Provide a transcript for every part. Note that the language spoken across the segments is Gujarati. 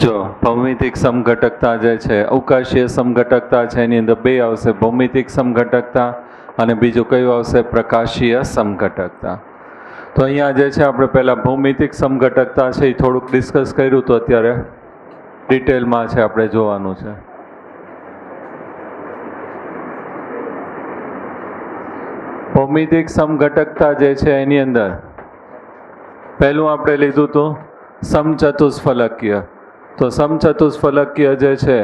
જો ભૌમિતિક સમઘટકતા જે છે, અવકાશીય સમઘટકતા છે, એની અંદર બે આવશે, ભૌમિતિક સમઘટકતા અને બીજું કયું આવશે, પ્રકાશીય સમઘટકતા. તો અહીંયા જે છે આપણે પહેલાં ભૌમિતિક સમઘટકતા છે એ થોડુંક ડિસ્કસ કર્યું, તો અત્યારે ડિટેલમાં છે આપણે જોવાનું છે. ભૌમિતિક સમઘટકતા જે છે એની અંદર પહેલું આપણે લીધું હતું સમચતુષ્ફલકીય. તો સમચતુષ્ફલકીય જે છે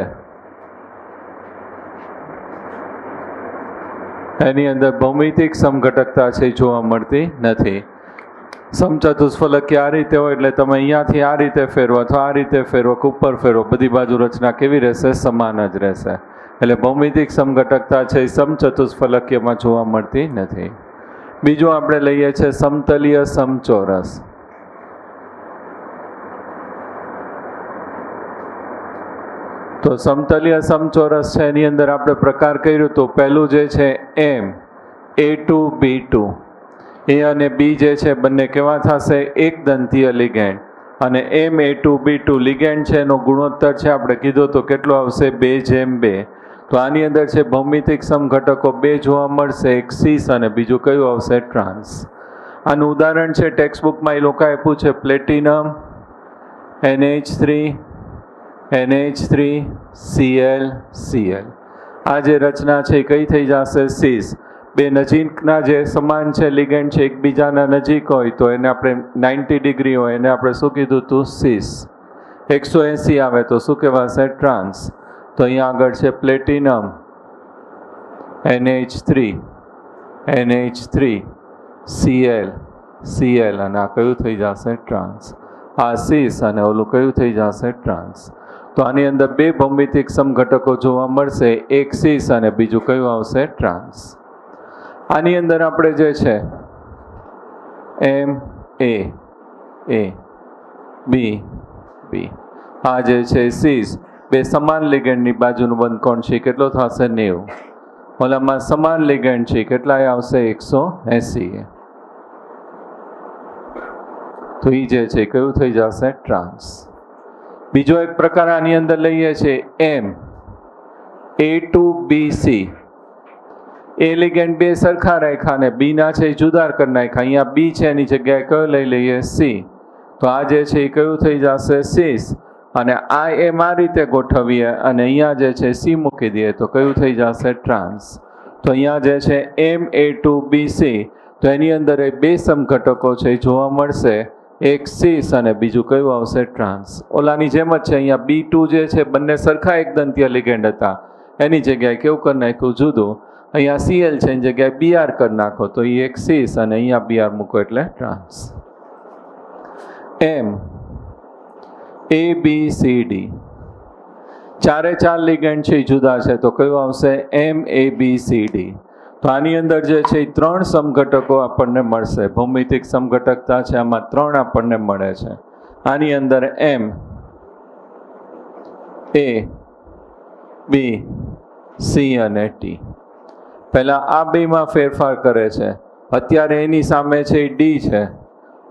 એની અંદર ભૌમિતિક સમઘટકતા છે એ જોવા મળતી નથી. સમચતુષ્ફલકીય આ રીતે હોય એટલે તમે અહીંયાથી આ રીતે ફેરવો અથવા આ રીતે ફેરવો કે ઉપર ફેરવો, બધી બાજુ રચના કેવી રહેશે, સમાન જ રહેશે. એટલે ભૌમિતિક સમઘટકતા છે એ સમચતુષ્ફલકીયમાં જોવા મળતી નથી. બીજું આપણે લઈએ છીએ સમતલીય સમચોરસ. તો સમતલીય સમચોરસ છે એની અંદર આપણે પ્રકાર કર્યું તો પહેલું જે છે MA2B2, એ અને બી જે છે બંને કેવા થશે, એક દંતીય લિગેન્ડ. અને MA2B2 લિગેન્ડ છે એનો ગુણોત્તર છે આપણે કીધો તો કેટલો આવશે, 2:2. તો આની અંદર છે ભૌમિતિક સમઘટકો બે જોવા મળશે, એક સીસ અને બીજું કયું આવશે, ટ્રાન્સ. આનું ઉદાહરણ છે ટેક્સ્ટબુકમાં એ લોકોએ પૂછે, પ્લેટિનમ NH3 Cl Cl. આ જે રચના છે એ કઈ થઈ જશે, સીસ. બે નજીકના જે સમાન છે લિગેન્ડ છે એકબીજાના નજીક હોય તો એને આપણે 90 ડિગ્રી હોય એને આપણે શું કીધું હતું, સીસ. 180 આવે તો શું કહેવાશે, ટ્રાન્સ. તો અહીંયા આગળ છે પ્લેટિનમ NH3 Cl Cl અને આ કયું થઈ જશે, ટ્રાન્સ. આ સીસ અને ઓલું કયું થઈ જશે, ટ્રાન્સ. તો આની અંદર બે ભૌમિતિક સમઘટકો જોવા મળશે, એક સીસ અને બીજું કયું આવશે, ટ્રાન્સ. આની અંદર આપણે જે છે MA આ જે છે સીસ, બે સમાન લિગેન્ડની બાજુનું બંધકોણ છે કેટલો થશે, 90. ઓલામાં સમાન લિગેન્ડ છે કેટલાય આવશે, 180. તો એ જે છે કયું થઈ જશે, ટ્રાન્સ. બીજો એક પ્રકાર આની અંદર લઈએ છીએ MA2BC. એ લિગેન્ડ બે સરખા રાખ્યા ને બી ના છે એ જુદા કરી નાખ્યા. અહીંયા બી છે એની જગ્યાએ કયો લઈ લઈએ, સી. તો આ જે છે એ કયું થઈ જશે, સીસ. અને આ એમ આ રીતે ગોઠવીએ અને અહીંયા જે છે સી મૂકી દઈએ તો કયું થઈ જશે, ટ્રાન્સ. તો અહીંયા જે છે MA2BC, તો એની અંદર એ બે સમઘટકો છે એ જોવા મળશે, એક સીસ અને બીજું કયું આવશે, ટ્રાન્સ. ઓલાની જેમ જ છે, અહીંયા B2 જે છે બંને સરખા એક દંતીય લિગેન્ડ હતા, એની જગ્યાએ કેવું કરી નાખ્યું, જુદું. અહીંયા Cl છે એની જગ્યાએ Br કરી નાખો તો એ એક સીસ અને અહીંયા Br મૂકો એટલે ટ્રાન્સ. MABCD, ચારે ચાર લિગેન્ડ છે એ જુદા છે તો કયું આવશે, MABCD. તો આની અંદર જે છે એ ત્રણ સમઘટકો આપણને મળશે. ભૌમિતિક સમઘટકતા છે આમાં ત્રણ આપણને મળે છે. આની અંદર MABC અને T. પહેલા આ બેમાં ફેરફાર કરે છે. અત્યારે એની સામે છે ડી છે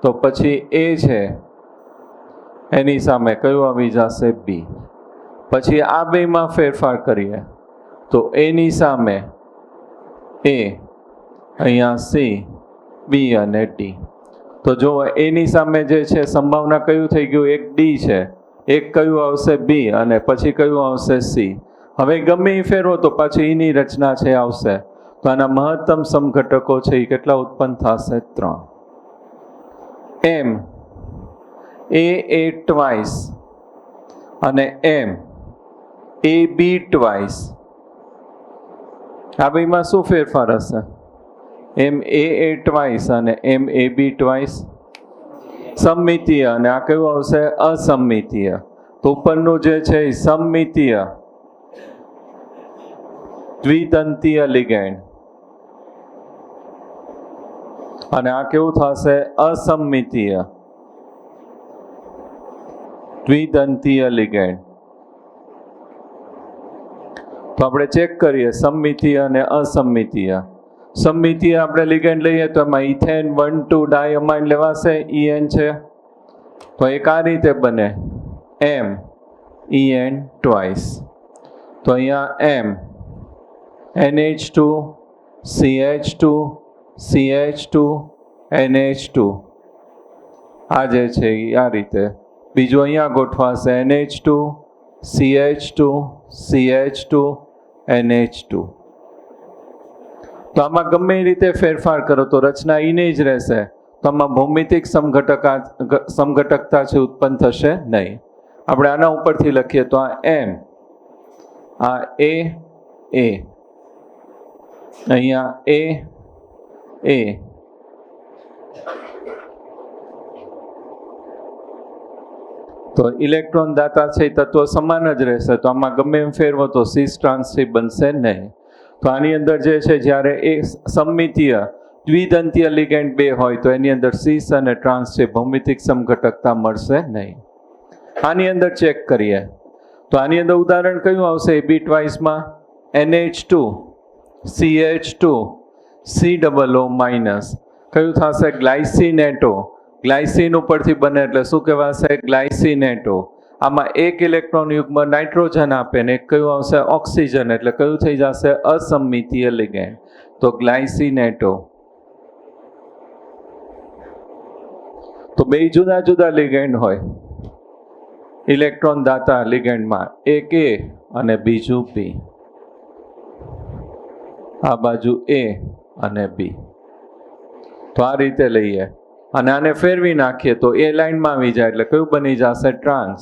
તો પછી એ છે એની સામે કયું આવી જશે, બી. પછી આ બેમાં ફેરફાર કરીએ તો એની સામે એ, અહીંયા સી, બી અને ડી. તો જો એની સામે જે છે સંભાવના કયું થઈ ગયું, એક ડી છે, એક કયું આવશે, બી અને પછી કયું આવશે, સી. હવે ગમે એ ફેરવો તો પાછી એની રચના છે આવશે. તો આના મહત્તમ સમઘટકો છે એ કેટલા ઉત્પન્ન થશે, 3. MAA ટ્વાઇસ અને MAB ટ્વાઇસ. આ બેમાં શું ફેરફાર હશે, MAA ટ્વાઇસ અને MAB ટ્વાઇસ સમમિતીય અને આ કયું આવશે, અસમમિતીય. તો ઉપરનું જે છે એ સમમિતીય દ્વિદંતીય લિગેન્ડ અને આ કેવું થશે, અસમમિતીય દ્વિદંતીય લિગેન્ડ. તો આપણે ચેક કરીએ સમમિતીય અને અસમમિતીય. સમમિતીય આપણે લિગેન્ડ લઈએ તો એમાં ઇથેન 1,2 ડાયમાઇન લેવાશે, EN છે. તો એક આ રીતે બને En ટ્વાઇસ. તો અહીંયા M NH2 CH2 CH2 NH2 આ જે છે એ આ રીતે. બીજું અહીંયા ગોઠવાશે NH2 CH2 CH2 NH2. તો આમાં ગમે એ રીતે ફેરફાર કરો તો રચના ઈને જ રહેશે. તો આમાં ભૌમિતિક સમઘટકતા છે ઉત્પન્ન થશે નહીં. આપણે આના ઉપરથી લખીએ તો આ M, આ A અહીંયા A તો ઇલેક્ટ્રોન દાતા છે એ તત્વો સમાન જ રહેશે. તો આમાં ગમે એમ ફેરવો તો સિસ ટ્રાન્સ બનશે નહીં. તો આની અંદર જે છે જ્યારે એ સમમિતીય દ્વિદંતીય લિગેન્ડ 2 હોય તો એની અંદર સિસ અને ટ્રાન્સ છે ભૌમિતિક સમઘટકતા મળશે નહીં. આની અંદર ચેક કરીએ તો આની અંદર ઉદાહરણ કયું આવશે? AB ટ્વાઇસમાં NH2 CH2 COO minus કયું થશે? ગ્લાયસિનેટો. ગ્લાયસિન ઉપરથી બને એટલે શું કહેવાશે? ગ્લાયસિનેટો. આમાં એક ઇલેક્ટ્રોન યુગ્મ નાઇટ્રોજન આપે ને એક કયું આવશે? ઓક્સિજન. એટલે કયું થઈ જશે? અસમમિતીય લિગેન્ડ. તો ગ્લાયસિનેટો. તો બે જુદા જુદા લિગેન્ડ હોય ઇલેક્ટ્રોન દાતા લિગેન્ડમાં, એક A અને બીજું B. આ બાજુ A અને B. તો આ રીતે લઈએ અને આને ફેરવી નાખીએ તો એ લાઈનમાં આવી જાય એટલે કયું બની જશે? ટ્રાન્સ.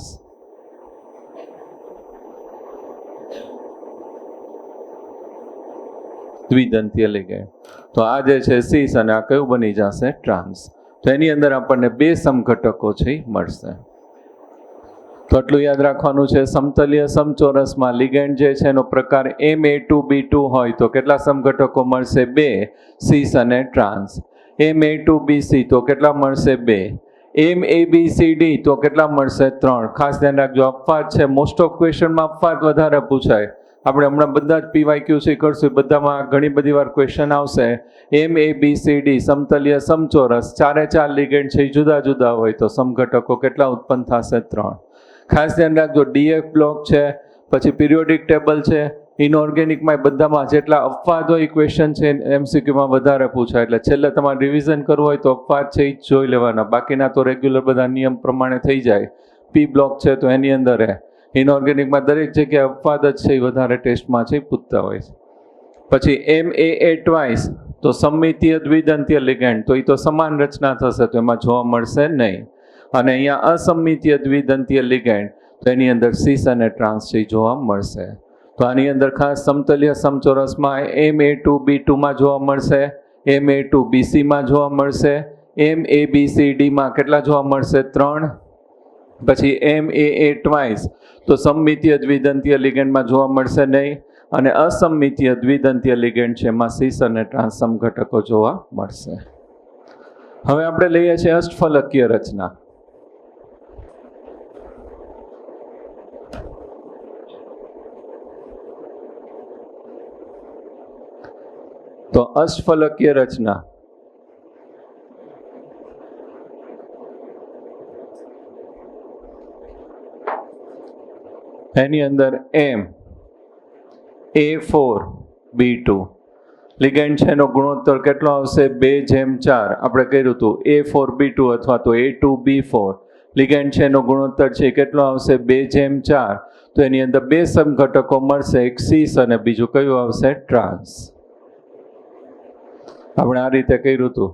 દ્વિદંતીય લિગેન્ડ. તો આ જે છે સિસ અને આ કયું બની જશે? ટ્રાન્સ. તો એની અંદર આપણને બે સમઘટકો છે મળશે. તો આટલું યાદ રાખવાનું છે. સમતલીય સમચોરસમાં લિગેન્ડ જે છે એનો પ્રકાર Ma2B2 હોય તો કેટલા સમઘટકો મળશે? 2 સિસ અને ટ્રાન્સ. Ma2BC તો કેટલા મળશે? 2. MABCD તો કેટલા મળશે? 3. ખાસ ધ્યાન રાખજો, અપવાદ છે. મોસ્ટ ઓફ ક્વેશ્ચનમાં અપવાદ વધારે પૂછાય. આપણે હમણાં બધા જ PYQC કરશું, બધામાં ઘણી બધી વાર ક્વેશ્ચન આવશે. MABCD સમતલીય સમચોરસ, 4 લિગેન્ડ છે એ જુદા જુદા હોય તો સમઘટકો કેટલા ઉત્પન્ન થશે? 3. ખાસ ધ્યાન રાખજો, DF બ્લોક છે, પછી પિરિયોડિક ટેબલ છે, ઇનઓર્ગેનિકમાં બધામાં જેટલા અપવાદ હોય ક્વેશ્ચન છે MCQમાં વધારે પૂછાય. એટલે છેલ્લે તમારે રિવિઝન કરવું હોય તો અપવાદ છે એ જ જોઈ લેવાના, બાકીના તો રેગ્યુલર બધા નિયમ પ્રમાણે થઈ જાય. P બ્લોક છે તો એની અંદર ઇનઓર્ગેનિકમાં દરેક જગ્યાએ અપવાદ જ છે એ વધારે ટેસ્ટમાં છે પૂછતા હોય છે. પછી MAA ટ્વાઇસ તો સમમિતીય દ્વિદંતીય લિગેન્ડ, તો એ તો સમાન રચના થશે તો એમાં જોવા મળશે નહીં. અને અહીંયા અસમમિતીય દ્વિદંતીય લિગેન્ડ તો એની અંદર સિસ અને ટ્રાન્સ છે જોવા મળશે. તો આની અંદર ખાસ સમતલીય સમચોરસમાં Ma2B2માં જોવા મળશે, Ma2BCમાં જોવા મળશે, MABCDમાં કેટલા જોવા મળશે? 3. પછી MAA ટ્વાઇસ તો સમમિતીય દ્વિદંતીય લિગેન્ડમાં જોવા મળશે નહીં. અને અસમમિતીય દ્વિદંતીય લિગેન્ડ છે એમાં સિસ અને ટ્રાન્સ સમઘટકો જોવા મળશે. હવે આપણે લઈએ છીએ અષ્ટફલકીય રચના. તો અષ્ટફલકીય રચના એની અંદર A4B2 લિગેન્ડ છે એનો ગુણોત્તર કેટલો આવશે? 2:4. આપણે કર્યું હતું A4B2 અથવા તો A2B4 લિગેન્ડ છે એનો ગુણોત્તર છે કેટલો આવશે? 2:4. તો એની અંદર બે સમઘટકો મળશે, એક સિસ અને બીજું કયું આવશે? ટ્રાન્સ. આપણે આ રીતે કર્યું હતું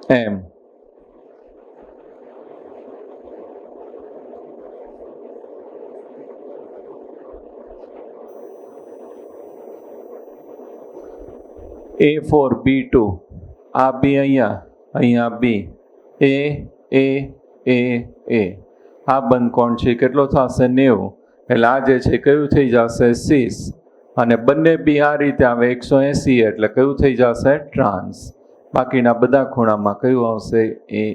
M. A4B2 આ B અહીંયા B A આ બંધ કોણ છે કેટલો થશે? 90. એટલે આ જે છે કયું થઈ જશે? સિસ. અને બંને બી આ રીતે આવે 180 એટલે કયું થઈ જશે? ટ્રાન્સ. બાકીના બધા ખૂણામાં કયું આવશે? A.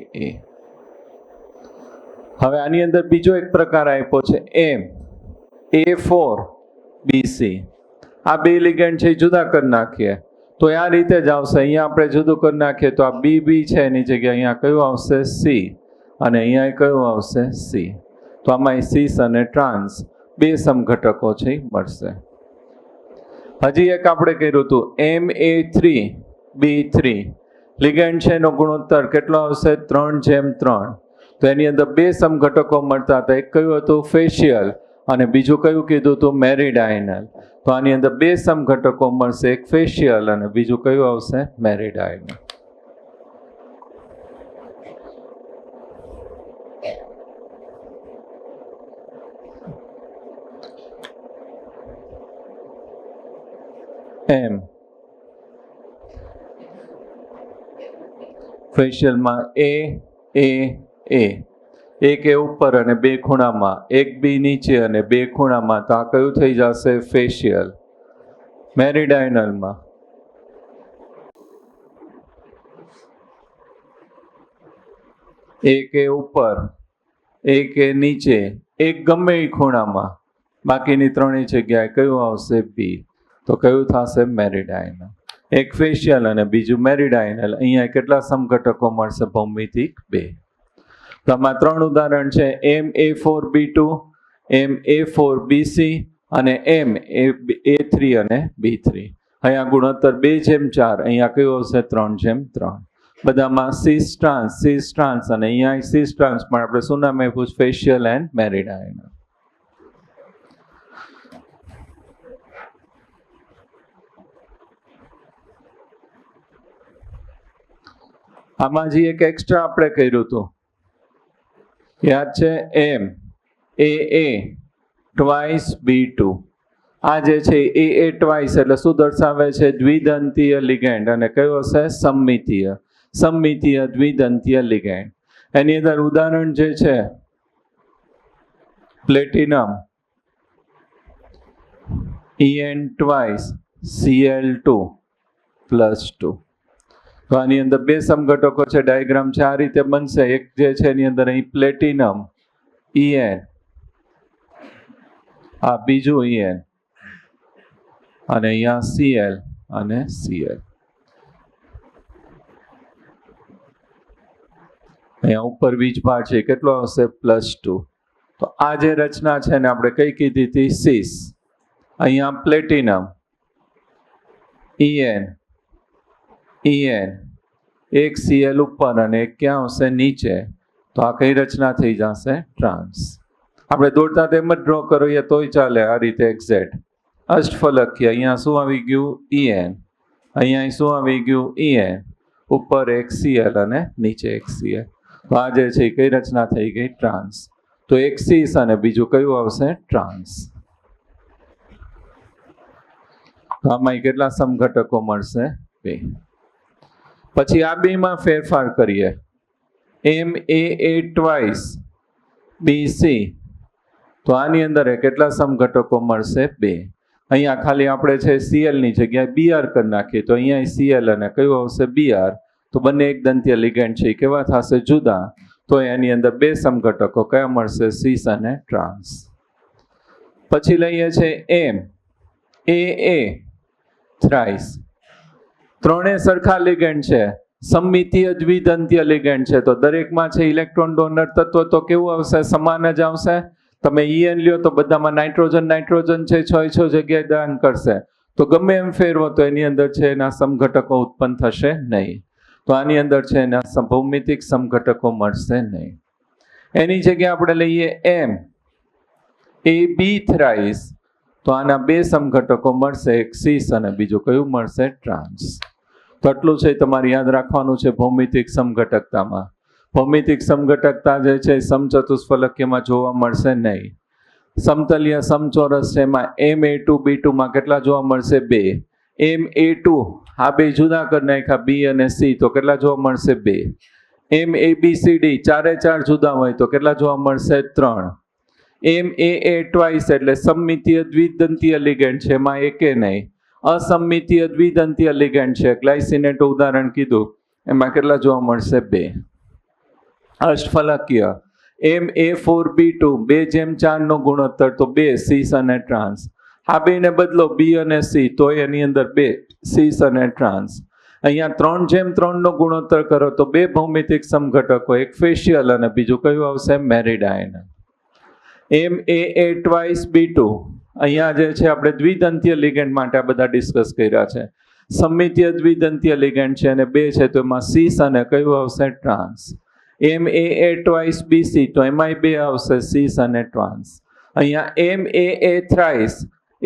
હવે આની અંદર બીજો એક પ્રકાર આપ્યો છે A4BC. આ બે લિગેન્ડ છે જુદા કરી નાખીએ તો આ રીતે જ આવશે. અહીંયા આપણે જુદું કરી નાખીએ તો આ BB છે એની જગ્યાએ અહીંયા કયું આવશે? C. અને અહીંયા કયું આવશે? C. તો આમાં સીસ અને ટ્રાન્સ બે સમઘટકો છે એ મળશે. હજી એક આપણે કર્યું હતું Ma3B3 લિગેન્ડ છે એનો ગુણોત્તર કેટલો આવશે? 3:3. તો એની અંદર બે સમઘટકો મળતા હતા. એક કયું હતું? ફેશિયલ, અને બીજું કયું કીધું હતું? મેરીડાયનલ. તો આની અંદર બે સમઘટકો મળશે, એક ફેશિયલ અને બીજું કયું આવશે? મેરીડાયનલ. એમ ફેશિયલમાં એ એક એ ઉપર અને બે ખૂણામાં, એક બી નીચે અને બે ખૂણામાં, તો આ કયું થઈ જશે? ફેશિયલ. મેરીડાયનલમાં એક એ ઉપર, એક એ નીચે, એક ગમે એ ખૂણામાં, બાકીની ત્રણેય જગ્યાએ કયું આવશે? બી. તો કયું થશે? મેરીડાયનલ. એક ફેશિયલ અને બીજું મેરીડાયનલ. અહીંયા કેટલા સમઘટકો મળશે? ભૌમિતિક 2. તો આમાં 3 ઉદાહરણ છે: Ma4B2, Ma4BC અને Ma3 અને B3. અહીંયા ગુણોત્તર 2:4. અહીંયા કયું આવશે? 3:3. બધામાં સીસ ટ્રાન્સ અને અહીંયા સીસ ટ્રાન્સ, પણ આપણે શું નામ આપ્યું? Facial and meridional. આમાં જે એક એક્સ્ટ્રા આપણે કર્યું હતું યાદ છે? AA twice B2. આ જે છે AA ટ્વાઇસ એટલે શું દર્શાવે છે? દ્વિદંતીય લિગેન્ડ. અને કયો હશે? સમમિતીય દ્વિદંતીય લિગેન્ડ. એની અંદર ઉદાહરણ જે છે પ્લેટિનમ En ટ્વાઇસ Cl2+2. તો આની અંદર બે સમઘટકો છે, ડાયાગ્રામ છે આ રીતે બનશે. એક જે છે એની અંદર અહીં પ્લેટિનમ En, આ બીજું En, અને અહીંયા Cl અને Cl. અહીંયા ઉપર વીજભાર છે કેટલો આવશે? +2. તો આ જે રચના છે ને આપણે કઈ કીધી હતી? સીસ. અહીંયા પ્લેટિનમ En, એક Cl ઉપર અને એક ક્યાં આવશે? નીચે. તો આ કઈ રચના થઈ જશે? ટ્રાન્સ. આપણે દોડતા તેમ જ ડ્રો કરીએ તોય ચાલે. આ રીતે એક્ઝેક્ટ અષ્ટફલકીય. અહીંયા શું આવી ગયું? En. અહીંયા શું આવી ગયું? En. ઉપર એક Cl અને નીચે એક Cl. તો આ જે છે કઈ રચના થઈ ગઈ? ટ્રાન્સ. તો એક સીસ અને બીજું કયું આવશે? ટ્રાન્સ. આમાં કેટલા સમઘટકો મળશે? 2. પછી આ બેમાં ફેરફાર કરીએ. Ma twice BC. તો આની અંદર કેટલા સમઘટકો મળશે? 2. અહીંયા ખાલી આપણે છે Cl ની જગ્યાએ Br કરી નાખીએ, તો અહીંયા Cl અને કયું આવશે? Br. તો બંને એક દંતીય લિગેન્ડ છે, કેવા થશે? જુદા. તો એની અંદર બે સમઘટકો કયા મળશે? સીસ અને ટ્રાન્સ. પછી લઈએ છે AA થ્રાઇસ. ત્રણેય સરખા લિગેન્ડ છે, સમમિતીય દ્વિદંતીય લિગેન્ડ છે. તો દરેકમાં છે ઇલેક્ટ્રોન ડોનર તત્વ તો કેવું આવશે? સમાન જ આવશે. તમે En લ્યો તો બધામાં નાઇટ્રોજન છે 6 જગ્યાએ દાન કરશે. તો ગમે એમ ફેરવો તો એની અંદર છે એના સમઘટકો ઉત્પન્ન થશે નહીં. તો આની અંદર છે એના ભૌમિતિક સમઘટકો મળશે નહીં. એની જગ્યાએ આપણે લઈએ AB થ્રાઇસ. તો આના બે સમઘટકો મળશે, એક સીસ અને બીજું કયું મળશે? ટ્રાન્સ. તો આટલું છે તમારે યાદ રાખવાનું છે ભૌમિતિક સમઘટકતામાં. ભૌમિતિક સમઘટકતા જે છે સમચતુષ્ફલકીયમાં જોવા મળશે નહીં. સમતલીય સમચોરસ છે એમાં Ma2B2 માં કેટલા જોવા મળશે? 2. Ma2 આ બે જુદા કરી નાખ્યા B અને C, તો કેટલા જોવા મળશે? 2. MABCD 4 જુદા હોય તો કેટલા જોવા મળશે? 3. MAA ટ્વાઇસ એટલે સમમિતીય દ્વિદંતીય લિગેન્ડ છે, એમાં એકે નહીં. અસમમિતીય દ્વિદંતીય લિગેન્ડ છે, ગ્લાયસિનેટ ઉદાહરણ કીધું, એમાં કેટલા જોવા મળશે? 2. અષ્ટફલકીય Ma4B2 2:4 નો ગુણોત્તર, તો 2 સીસ અને ટ્રાન્સ. આ બેને બદલો B અને C, તો એની અંદર 2 સીસ અને ટ્રાન્સ. અહીંયા 3:3 નો ગુણોત્તર કરો તો બે ભૌમિતિક સમઘટકો, એક ફેશિયલ અને બીજું કયું આવશે? મેરીડાયનલ. MAA ટ્વાઇસ B2 અહીંયા જે છે આપણે દ્વિદંતીય લિગેન્ડ માટે આ બધા ડિસ્કસ કર્યા છે. સમમિતીય દ્વિદંતીય લિગેન્ડ છે અને 2 છે તો એમાં સીસ અને કયું આવશે ટ્રાન્સ. MAA ટ્વાઇસ BC તો એમાંય 2 આવશે સીસ અને ટ્રાન્સ. અહીંયા MAA થ્રાઇસ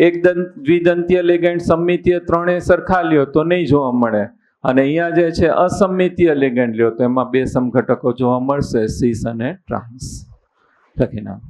એક દ્વિદંતીય લિગેન્ડ સમમિતીય ત્રણેય સરખા લ્યો તો નહીં જોવા મળે અને અહીંયા જે છે અસમમિતીય લિગેન્ડ લ્યો તો એમાં 2 સમઘટકો જોવા મળશે સીસ અને ટ્રાન્સ. લખી નાખો.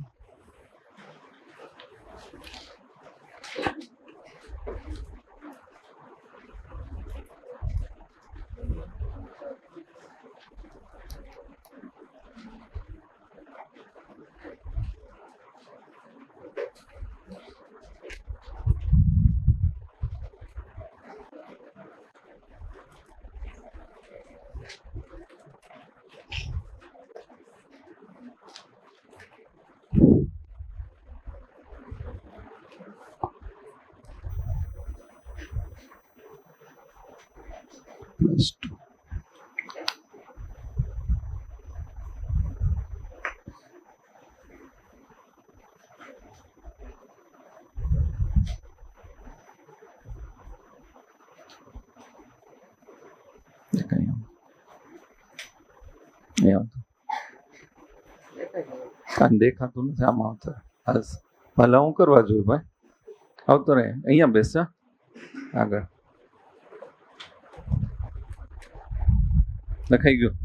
+2 દેખાતું નથી આમાં આવતો. ભલે હું કરવા જોઈએ ભાઈ આવતો રહે. અહીંયા બેસ આગળ લખાઈ ગયું.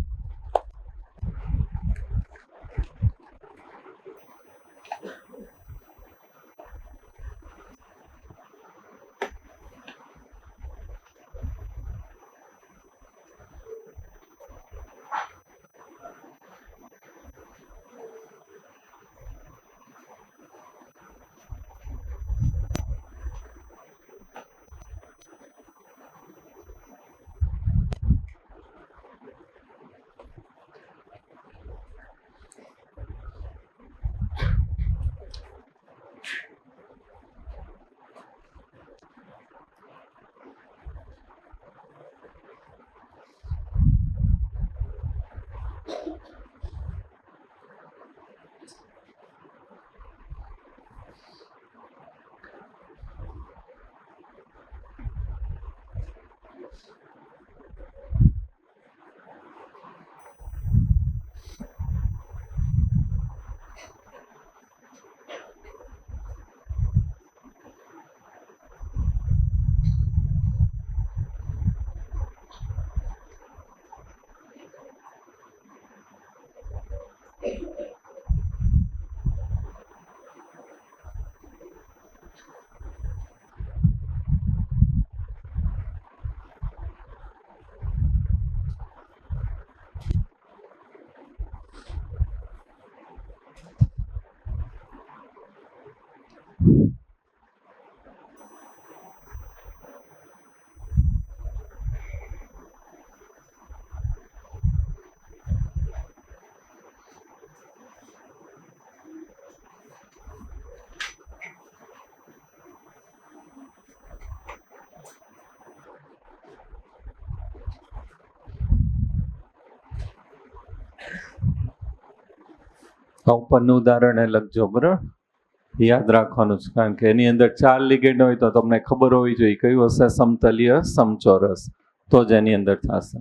આ ઉપરનું ઉદાહરણ એ લખજો બરાબર. યાદ રાખવાનું છે કારણ કે એની અંદર 4 લિગેન્ડ હોય તો તમને ખબર હોવી જોઈએ કયું હશે સમતલીય સમચોરસ તો જ એની અંદર થશે.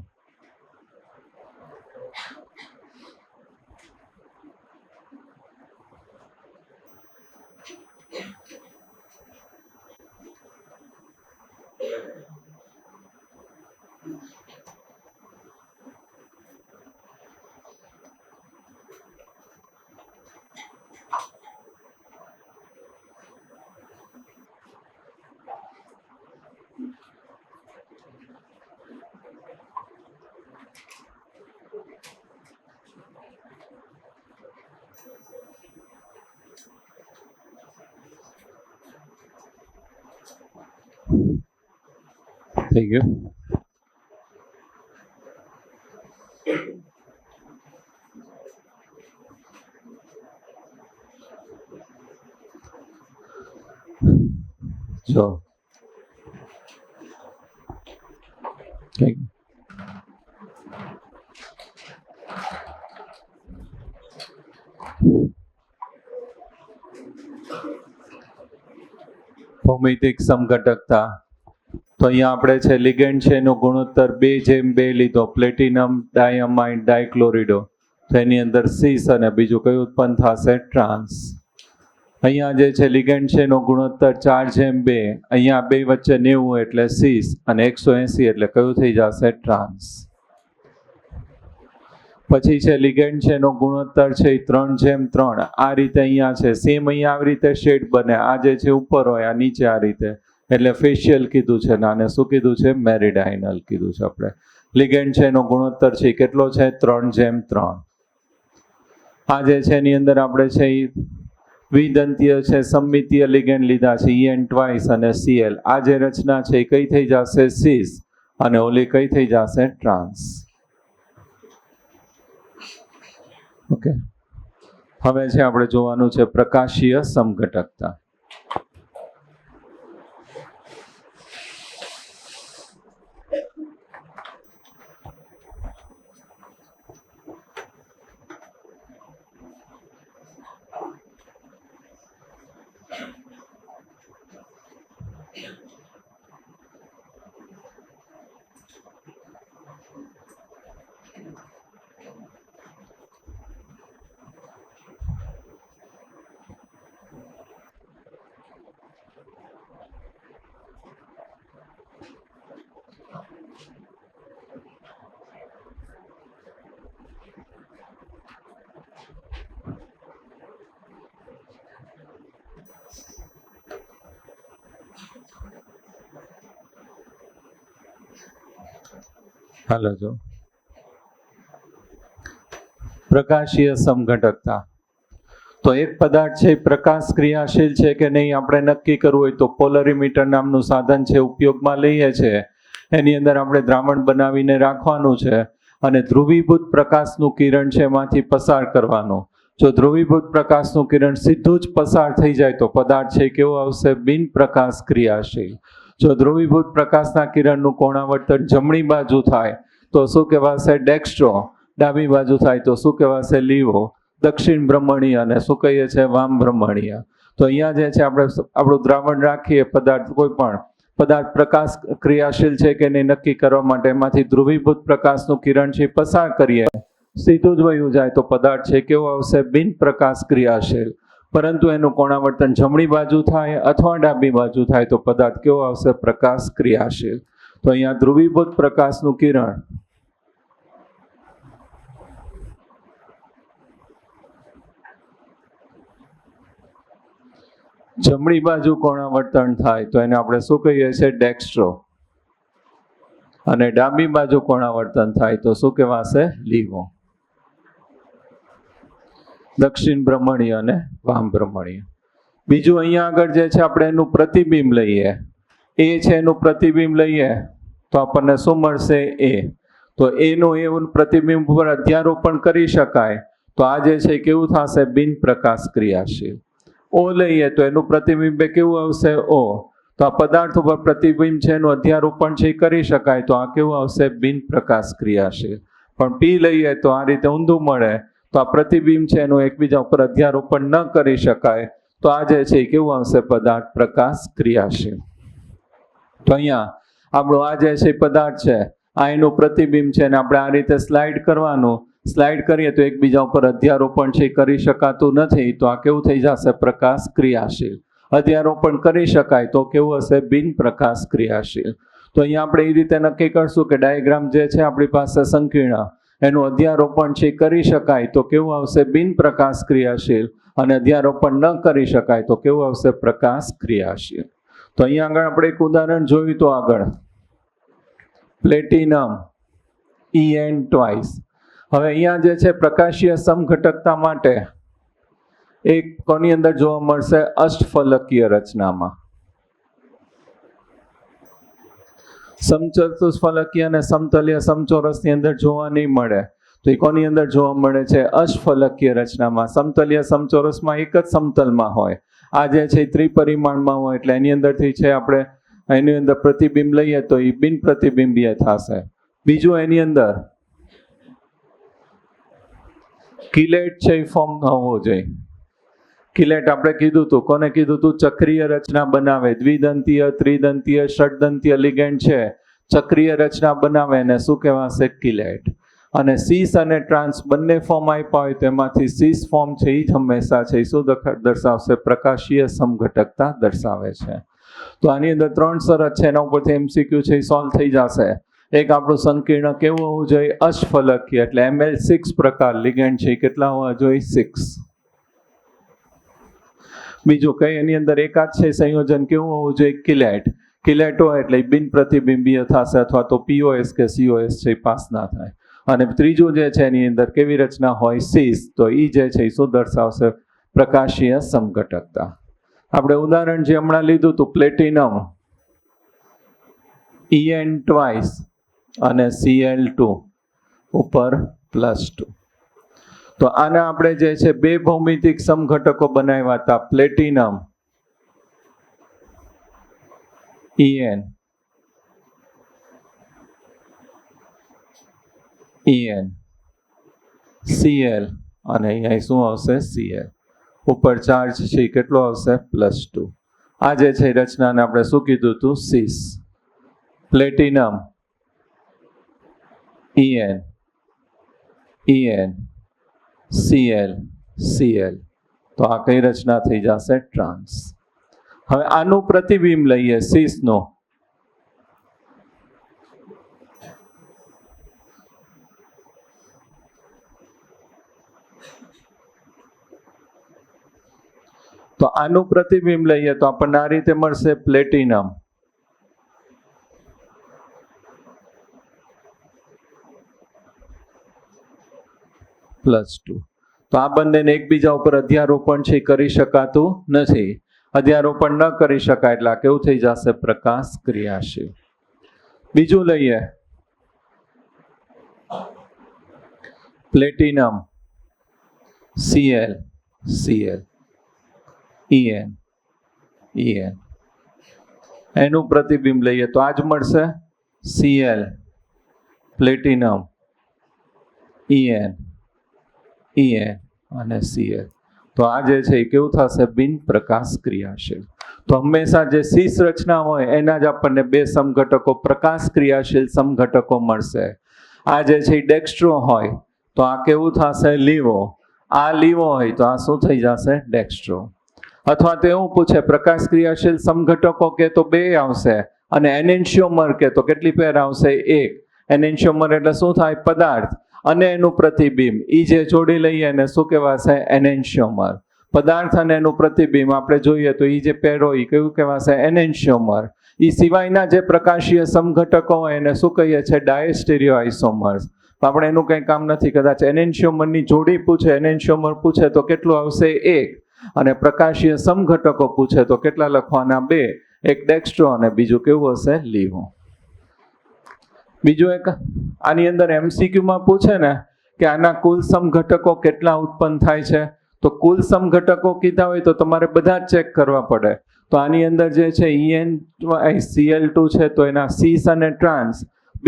થઈ ગયું. જો થઈ ગયું. ભૌમિતિક સમઘટકતા. તો અહીંયા આપણે છે લિગેન્ડ છે એનો ગુણોત્તર 2:2 લીધો, પ્લેટિનમ ડાયમાઇડ ડાયક્લોરિડો. તો એની અંદર સીસ અને બીજું કયું ઉત્પન્ન થશે? ટ્રાન્સ. અહીંયા જે છે લિગેન્ડ છે એનો ગુણોત્તર 4:2, અહીંયા બે વચ્ચે 90 એટલે સીસ અને 180 એટલે કયું થઈ જશે? ટ્રાન્સ. પછી છે લિગેન્ડ છે એનો ગુણોત્તર છે 3:3. આ રીતે અહીંયા છે સેમ, અહીંયા આવી રીતે શેડ બને, આ જે છે ઉપર હોય, આ નીચે આ રીતે, એટલે ફેશિયલ કીધું છે ને આને શું કીધું છે? મેરિડાઇનલ કીધું છે આપણે. લિગેન્ડ છે એનો ગુણોત્તર છે કેટલો છે? 3:3. આ જે છે એની અંદર આપણે છે દ્વિદંતીય છે સમમિતીય લિગેન્ડ લીધા છે, EN ટ્વાઇસ અને Cl. આ જે રચના છે એ કઈ થઈ જશે? સીસ અને ઓલી કઈ થઈ જશે? ટ્રાન્સ. ઓકે, હવે છે આપણે જોવાનું છે પ્રકાશીય સમઘટકતા. હાલો જો પ્રકાશીય સમઘટકતા. તો એક પદાર્થ છે પ્રકાશ ક્રિયાશીલ છે કે નહીં આપણે નક્કી કરવું હોય તો પોલરીમીટર નામનું સાધન છે ઉપયોગમાં લઈએ છીએ. એની અંદર આપણે દ્રાવણ બનાવીને રાખવાનું છે અને ધ્રુવીભૂત પ્રકાશનું કિરણ છે એમાંથી પસાર કરવાનું. જો ધ્રુવીભૂત પ્રકાશનું કિરણ સીધું જ પસાર થઈ જાય તો પદાર્થ છે કેવો આવશે? બિન પ્રકાશ ક્રિયાશીલ. જો ધ્રુવીભૂત પ્રકાશના કિરણનું કોણાવર્તન જમણી બાજુ થાય તો શું કહેવાશે? ડેક્સ્ટ્રો. ડાબી બાજુ થાય તો શું કહેવાશે? લીવો. દક્ષિણ ભ્રમણીય અને શું કહીએ છીએ? વામ ભ્રમણીય. તો અહીંયા જે છે આપણે આપણું દ્રાવણ રાખીએ પદાર્થ, કોઈ પણ પદાર્થ પ્રકાશ ક્રિયાશીલ છે કે નહીં નક્કી કરવા માટે એમાંથી ધ્રુવીભૂત પ્રકાશનું કિરણ છે પસાર કરીએ, સીધું જ વયું જાય તો પદાર્થ છે કેવો આવશે? બિન પ્રકાશ ક્રિયાશીલ. પરંતુ એનું કોણાવર્તન જમણી બાજુ થાય અથવા ડાબી બાજુ થાય તો પદાર્થ કેવો આવશે? પ્રકાશ ક્રિયાશીલ. તો અહીંયા ધ્રુવીભૂત પ્રકાશનું કિરણ જમણી બાજુ કોણાવર્તન થાય તો એને આપણે શું કહીએ છીએ? ડેક્સ્ટ્રો. અને ડાબી બાજુ કોણાવર્તન થાય તો શું કહેવાશે? લીવો. દક્ષિણ ભ્રમણીય અને વામ ભ્રમણીય. બીજું અહીંયા આગળ જે છે આપણે એનું પ્રતિબિંબ લઈએ, એ છે એનું પ્રતિબિંબ લઈએ તો આપણને શું મળશે? એ. તો એનું એવું પ્રતિબિંબ ઉપર અધ્યારોપણ કરી શકાય તો આ જે છે કેવું થશે? બિન પ્રકાશ ક્રિયાશીલ. ઓ લઈએ તો એનું પ્રતિબિંબ કેવું આવશે? ઓ. તો આ પદાર્થ ઉપર પ્રતિબિંબ છે એનું અધ્યારોપણ છે કરી શકાય તો આ કેવું આવશે? બિન પ્રકાશ ક્રિયાશીલ. પણ પી લઈએ તો આ રીતે ઊંધું મળે, તો આ પ્રતિબિંબ છે એનું એકબીજા ઉપર અધ્યારોપણ ન કરી શકાય તો આ જે છે કેવું આવશે? પદાર્થ પ્રકાશ ક્રિયાશીલ. તો અહીંયા આપણું આ જે છે પદાર્થ છે આ એનું પ્રતિબિંબ છે અને આપણે આ રીતે સ્લાઇડ કરવાનું. સ્લાઇડ કરીએ તો એકબીજા ઉપર અધ્યારોપણ છે કરી શકાતું નથી તો આ કેવું થઈ જશે? પ્રકાશ ક્રિયાશીલ. અધ્યારોપણ કરી શકાય તો કેવું હશે? બિન પ્રકાશ ક્રિયાશીલ. તો અહીંયા આપણે એ રીતે નક્કી કરશું કે ડાયાગ્રામ જે છે આપણી પાસે સંકીર્ણ, એનું અધ્યારોપણ છે કરી શકાય તો કેવું આવશે? બિન પ્રકાશ ક્રિયાશીલ. અને અધ્યારોપણ ન કરી શકાય તો કેવું આવશે? પ્રકાશ ક્રિયાશીલ. તો અહીંયા આગળ આપણે એક ઉદાહરણ જોયું તો આગળ પ્લેટિનમ EN ટ્વાઇસ. હવે અહીંયા જે છે પ્રકાશીય સમઘટકતા માટે એક કોની અંદર જોવા મળશે? અષ્ટફલકીય રચનામાં. સમચતુષ્ફલકીય અને સમતલીય સમચોરસની અંદર જોવા નહીં મળે તો એ કોની અંદર જોવા મળે છે? અષ્ટફલકીય રચનામાં. સમતલીય સમચોરસમાં એક જ સમતલમાં હોય, આ જે છે ત્રિપરિમાણમાં હોય એટલે એની અંદરથી છે આપણે એની અંદર પ્રતિબિંબ લઈએ તો એ બિન પ્રતિબિંબીય થશે. બીજું એની અંદર કિલેટ છે એ ફોર્મ ન હોવો જોઈએ. કિલેટ આપણે કીધું હતું, કોને કીધું હતું? ચક્રીય રચના બનાવે, દ્વિદંતીય, ત્રિદંતીય, ષડદંતીય લિગેન્ડ છે, ચક્રીય રચના બનાવે એને શું કહેવાશે? કિલેટ. અને સીસ અને ટ્રાન્સ બંને ફોર્મ આપ્યા હોય તેમાંથી સીસ ફોર્મ છે એ જ હંમેશા છે એ શું દર્શાવશે? પ્રકાશીય સમઘટકતા દર્શાવે છે. તો આની અંદર 3 શરત છે, એના ઉપરથી MCQ છે એ સોલ્વ થઈ જશે. એક આપણું સંકીર્ણ કેવું હોવું જોઈએ? અષ્ટફલકીય, એટલે Ml6 પ્રકાર લિગેન્ડ છે કેટલા હોવા જોઈએ? 6. બીજું કઈ એની અંદર એકાદ છે સંયોજન કેવું હોવું જોઈએ? કિલેટ. કિલેટ હોય એટલે બિન પ્રતિબિંબીય થશે અથવા તો POS કે COS છે એ પાસ ના થાય. અને ત્રીજું જે છે એની અંદર કેવી રચના હોય? સીસ. તો એ જે છે એ શું દર્શાવશે? પ્રકાશીય સમઘટકતા. આપણે ઉદાહરણ જે હમણાં લીધું હતું પ્લેટિનમ, En ટ્વાઇસ અને Cl2 ઉપર +2. તો આના આપણે જે છે 2 ભૌમિતિક સમઘટકો બનાવ્યા હતા, પ્લેટિનમ En Cl અને અહીંયા શું આવશે? Cl. ઉપર ચાર્જ છે કેટલો આવશે? +2. આ જે છે રચનાને આપણે શું કીધું હતું? સીસ. Platinum En Cl. તો આ કઈ રચના થઈ જશે? ટ્રાન્સ. હવે આનું પ્રતિબિંબ લઈએ સીસનો. તો આનું પ્રતિબિંબ લઈએ તો આપણને આ રીતે મળશે પ્લેટિનમ +2. તો આ બંનેને એકબીજા ઉપર અધ્યારોપણ છે કરી શકાતું નથી. અધ્યારોપણ ન કરી શકાય એટલે કેવું થઈ જશે? પ્રકાશ ક્રિયાશીલ. બીજું લઈએ પ્લેટિનમ Cl En એનું પ્રતિબિંબ લઈએ તો આજ મળશે Cl પ્લેટિનમ En અને Cl. તો આ જે છે એ કેવું થશે? બિન પ્રકાશ ક્રિયાશીલ. તો હંમેશા જે સીસ રચના હોય એના જ આપણને 2 સમઘટકો પ્રકાશ ક્રિયાશીલ સમઘટકો મળશે. આ જે છે એ ડેક્સ્ટ્રો હોય તો આ કેવું થશે? લીવો. આ લીવો હોય તો આ શું થઈ જશે? ડેક્સ્ટ્રો. અથવા તો એવું પૂછે પ્રકાશ ક્રિયાશીલ સમઘટકો કે તો 2 આવશે અને એનેન્શિયોમર કે તો કેટલી પેર આવશે? 1. એનેન્શિયોમર એટલે શું થાય? પદાર્થ અને એનું પ્રતિબિંબ. ઈ જે જોડી લઈએ એને શું કહેવાશે? એનેન્શિયોમર. પદાર્થ અને એનું પ્રતિબિંબ આપણે જોઈએ તો ઈ જે પેર હોય એ કેવું કહેવાશે? એનેન્શિયોમર. ઈ સિવાયના જે પ્રકાશીય સમઘટકો હોય એને શું કહીએ છીએ? ડાયસ્ટેરિયો આઇસોમર્સ. આપણે એનું કંઈ કામ નથી. કદાચ એનેન્શિયોમરની જોડી પૂછે, એનેન્શિયોમર પૂછે તો કેટલું આવશે? 1. અને પ્રકાશીય સમઘટકો પૂછે તો કેટલા લખવાના? 2. એક ડેક્સ્ટ્રો અને બીજું કેવું હશે? લીવો. બીજું એક આની અંદર MCQમાં પૂછે ને કે આના કુલ સમઘટકો કેટલા ઉત્પન્ન થાય છે, તો કુલ સમઘટકો કીધા હોય તો તમારે બધા જ ચેક કરવા પડે. તો આની અંદર જે છે Cl2 છે તો એના સીસ અને ટ્રાન્સ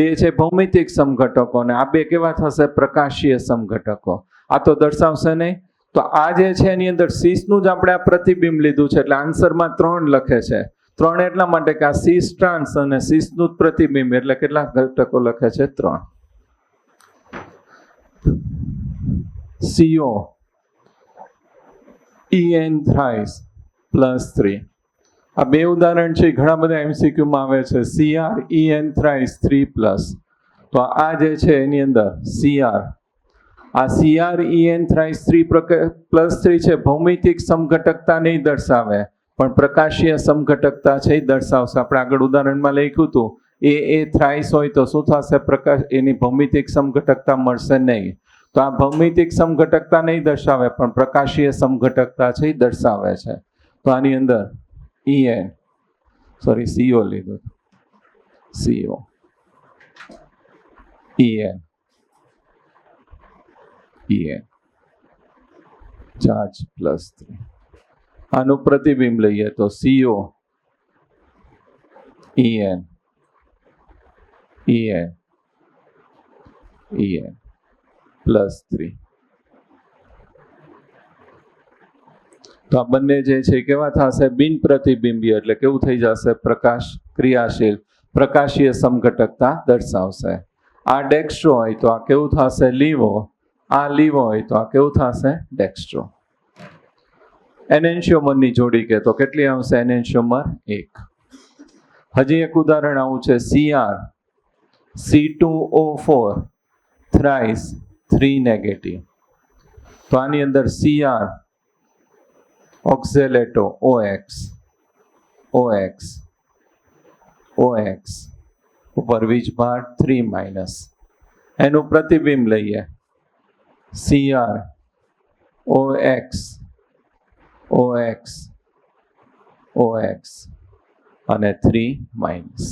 2 છે ભૌમિતિક સમઘટકો અને આ 2 કેવા થશે? પ્રકાશીય સમઘટકો. આ તો દર્શાવશે નહીં. તો આ જે છે એની અંદર સીસનું જ આપણે આ પ્રતિબિંબ લીધું છે એટલે આન્સરમાં 3 લખે છે. 3 એટલા માટે કે આ સીસ ટ્રાન્સ અને સીસનું જ પ્રતિબિંબ એટલે કેટલા ઘટકો લખે છે? 3. CO En thrice +3. આ 2 ઉદાહરણ છે ઘણા બધા MCQમાં આવે છે. Cr En thrice 3+. તો આ જે છે એની અંદર Cr En થ્રાઇસ 3+3 છે ભૌમિતિક સમઘટકતા નહીં દર્શાવે પણ પ્રકાશીય સમઘટકતા છે એ દર્શાવશે. આપણે આગળ ઉદાહરણમાં લખ્યું હતું એ થ્રાઇસ હોય તો શું થશે? પ્રકાશ એની ભૌમિતિક સમઘટકતા મળશે નહીં. તો આ ભૌમિતિક સમઘટકતા નહીં દર્શાવે પણ પ્રકાશીય સમઘટકતા છે એ દર્શાવે છે. તો આની અંદર CO લીધું. CO En charge +3. આનું પ્રતિબિંબ લઈએ તો CO En +3. તો તો આ બંને જે છે કેવા થશે? બિન પ્રતિબિંબીય, એટલે કેવું થઈ જશે? પ્રકાશ ક્રિયાશીલ, પ્રકાશીય સમઘટકતા દર્શાવશે. આ ડેક્સ્ટ્રો હોય તો આ કેવું થશે? લીવો. આ લીવો હોય તો આ કેવું થશે? ડેક્સ્ટ્રો. એનેન્શિયોમરની જોડી કે તો કેટલી આવશે? એનેન્શિયોમર 1. હજી એક ઉદાહરણ આવું છે, Cr C2O4 થ્રાઇસ 3 નેગેટિવ. તો આની અંદર Cr ઓક્ઝેલેટો OX OX OX ઉપર વીજભાર 3 માઇનસ. એનું પ્રતિબિંબ લઈએ, Cr OX OX OX અને 3 માઇનસ.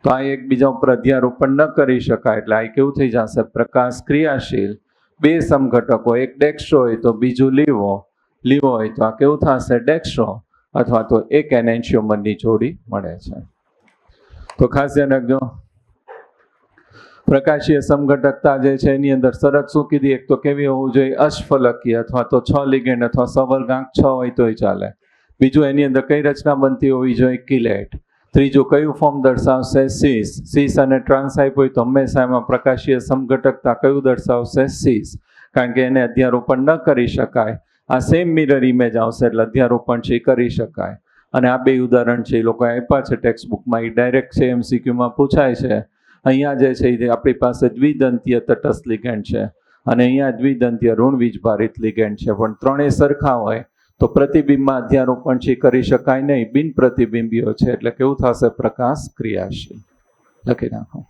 તો આ એકબીજા ઉપર અધ્યારોપણ ન કરી શકાય, એટલે આ કેવું થઈ જશે? પ્રકાશ ક્રિયાશીલ. બે સમઘટકો, એક ડેક્સ્ટ્રો હોય તો બીજું લીવો, લીવો હોય તો આ કેવું થશે? ડેક્સ્ટ્રો, અથવા તો એક એનેન્શિયોમરની જોડી મળે છે. તો ખાસ ધ્યાન રાખજો, પ્રકાશીય સમઘટકતા જે છે એની અંદર શરત શું કીધી? એક તો કેવી હોવું જોઈએ? અષ્ફલકીય, અથવા તો 6 લિગેન્ડ અથવા સવર્ગાંક 6 હોય તોય ચાલે. બીજું, એની અંદર કઈ રચના બનતી હોવી જોઈએ? કિલેટ. ત્રીજું, કયું ફોર્મ દર્શાવશે? સીસ. સીસ અને ટ્રાન્સ આપ્યું હોય તો હંમેશા એમાં પ્રકાશીય સમઘટકતા કયું દર્શાવશે? સીસ, કારણ કે એને અધ્યારોપણ ન કરી શકાય. આ સેમ મિરર ઇમેજ આવશે એટલે અધ્યારોપણ છે એ કરી શકાય. અને આ બે ઉદાહરણ છે એ લોકો આપ્યા છે ટેક્સ્ટ બુકમાં, એ ડાયરેક્ટ છે MCQમાં પૂછાય છે. અહીંયા જે છે એ આપણી પાસે દ્વિદંતીય તટસ્થ લિગેન્ડ છે અને અહીંયા દ્વિદંતીય ઋણ વીજભારિત લિગેન્ડ છે, પણ ત્રણેય સરખા હોય તો પ્રતિબિંબમાં અધ્યારોપણ છે કરી શકાય નહીં, બિન પ્રતિબિંબીઓ છે એટલે કેવું થશે? પ્રકાશ ક્રિયાશીલ. લખી નાખો.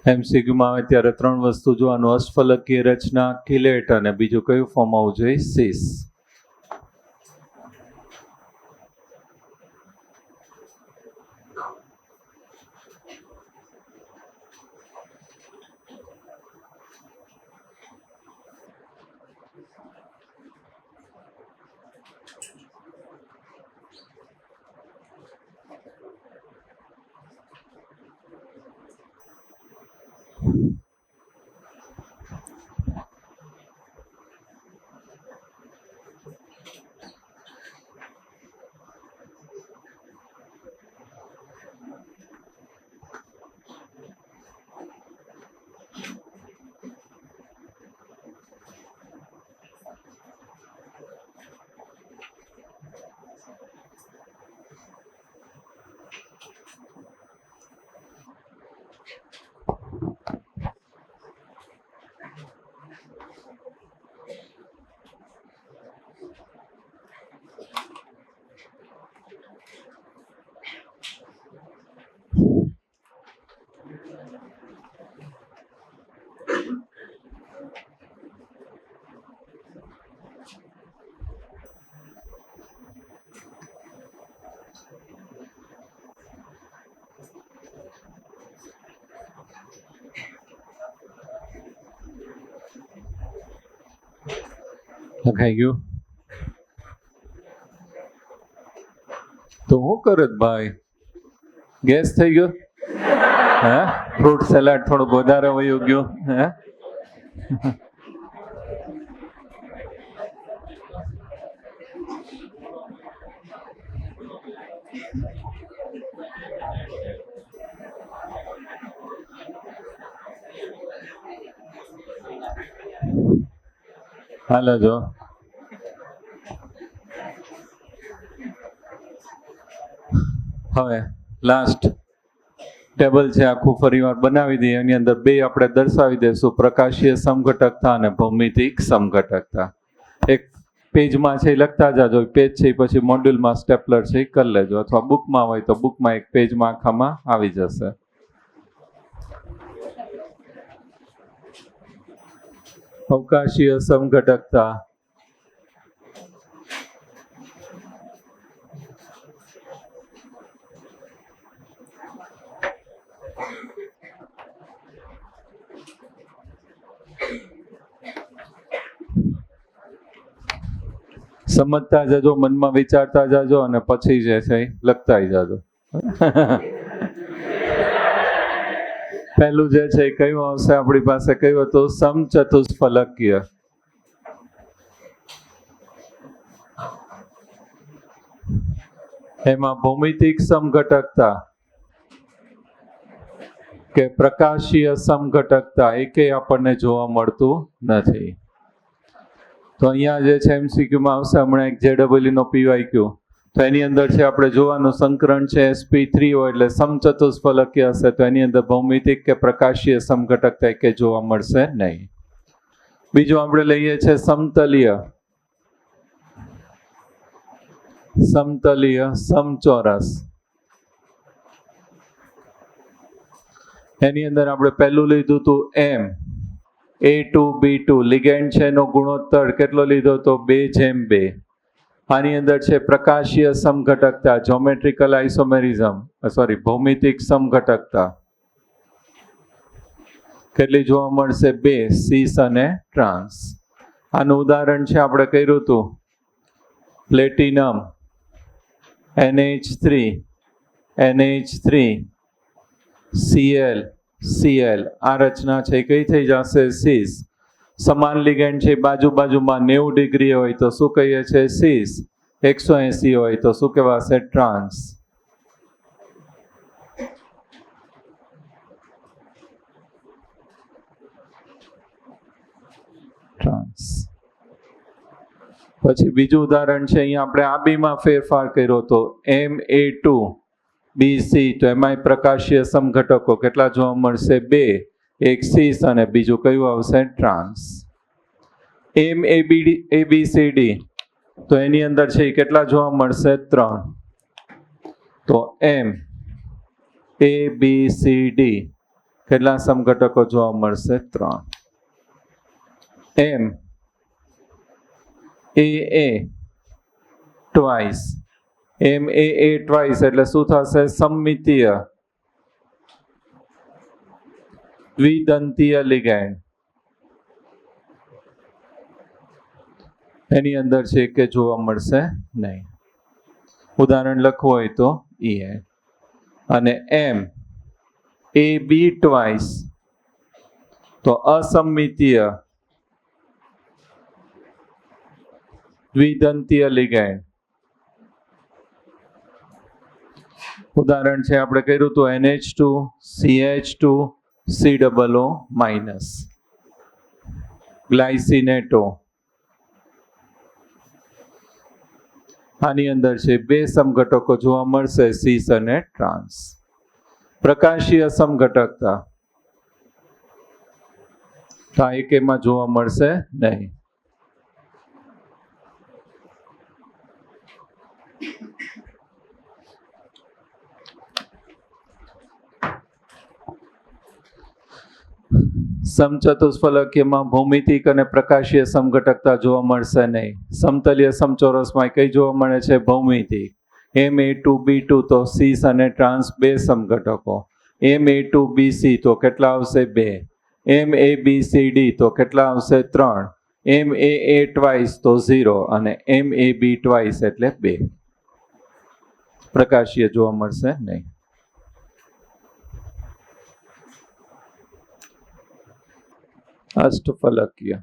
MCQ માં આવે ત્યારે 3 વસ્તુ જોવાનું: અષ્ટફલકીય રચના, કિલેટ અને બીજું કયું ફોર્મ આવવું જોઈએ? સીસ. લખાઈ ગયું? તો હું કરત ભાઈ? ગેસ થઈ ગયો? હે? ફ્રૂટ સલાડ થોડુંક વધારે વયું ગયું? હે? હાલો જો. હવે લાસ્ટ ટેબલ છે, આખું ફરીવાર બનાવી દઈએ. એની અંદર 2 આપણે દર્શાવી દઈશું: પ્રકાશીય સમઘટકતા અને ભૌમિતિક સમઘટકતા. એક પેજમાં છે લખતા જાજો, પેજ છે પછી મોડ્યુલમાં સ્ટેપલર છે એ કરી લેજો, અથવા બુકમાં હોય તો બુકમાં એક પેજમાં આખામાં આવી જશે. અવકાશીય સમઘટકતા. સમજતા જજો, મનમાં વિચારતા જાજો અને પછી જે છે લખતા જાજો. પહેલું જે છે કયું આવશે આપણી પાસે? કયું હતું? સમચતુષ્ફલકીય. એમાં ભૌમિતિક સમઘટકતા કે પ્રકાશીય સમઘટકતા એકેય આપણને જોવા મળતું નથી. તો અહીંયા જે છે MCQમાં આવશે હમણાં એક JEE નો PYQ. તો એની અંદર છે આપણે જોવાનું સંકરણ છે sp3 હોય એટલે સમચતુષ્ફલકીય હશે, તો એની અંદર ભૌમિતિક કે પ્રકાશીય સમઘટકતા કે જોવા મળશે નહીં. બીજું આપણે લઈએ છે સમતલીય. સમતલીય સમચોરસ. એની અંદર આપણે પહેલું લીધું હતું A2B2 લિગેન્ડ છે એનો ગુણોત્તર કેટલો લીધો તો 2:2. આની અંદર છે પ્રકાશીય સમઘટકતા, જ્યોમેટ્રિકલ આઇસોમેરિઝમ, ભૌમિતિક સમઘટકતા કેટલી જોવા મળશે? 2, સીસ અને ટ્રાન્સ. આનું ઉદાહરણ છે આપણે કર્યું હતું platinum, NH3, NH3, Cl, Cl. આ રચના છે કઈ થઈ જશે? સીસ. સમાન લિગેન્ડ છે બાજુ બાજુમાં 90 ડિગ્રી હોય તો શું કહીએ છીએ? સીસ. 180 હોય તો શું કહેવાશે? ટ્રાન્સ. ટ્રાન્સ. પછી બીજું ઉદાહરણ છે, અહીંયા આપણે આ બીમાં ફેરફાર કર્યો હતો Ma2BC. તો એમાંય પ્રકાશીય સમઘટકો કેટલા જોવા મળશે? 2, એક સીસ અને બીજું કયું આવશે? ટ્રાન્સ. MABCD તો એની અંદર છે એ કેટલા જોવા મળશે? 3. તો MABCD કેટલા સમઘટકો જોવા મળશે? 3. એમ એ ટ્વાઇસ, એમ એ ટ્વાઇસ એટલે શું થશે? સમમિતીય દ્વિદંતીય લિગેન્ડ. એની અંદર છે કે જોવા મળશે નહીં. ઉદાહરણ લખવું હોય તો EN. અને એમ એ બી ટ્વાઇસ તો અસમમિતીય દ્વિદંતીય લિગેન્ડ. ઉદાહરણ છે આપણે કર્યું હતું NH2 CH2 COO માઇનસ, ગ્લાયસિનેટો. આની અંદર છે બે સમઘટકો જોવા મળશે, સિસ અને ટ્રાન્સ. પ્રકાશીય સમઘટકતા આ એકેમાં જોવા મળશે નહીં. સમચતુષ્ફલકીયમાં ભૌમિતિક અને પ્રકાશીય સમઘટકતા જોવા મળશે નહીં. સમતલીય સમચોરસમાં કઈ જોવા મળે છે? ભૌમિતિક. Ma2B2 તો સીસ અને ટ્રાન્સ બે સમઘટકો. Ma2BC તો કેટલા આવશે? 2. MABCD તો કેટલા આવશે? 3. MAA ટ્વાઇસ તો 0 અને MAB ટ્વાઇસ એટલે 2. પ્રકાશીય જોવા મળશે નહીં. અષ્ટફલકીય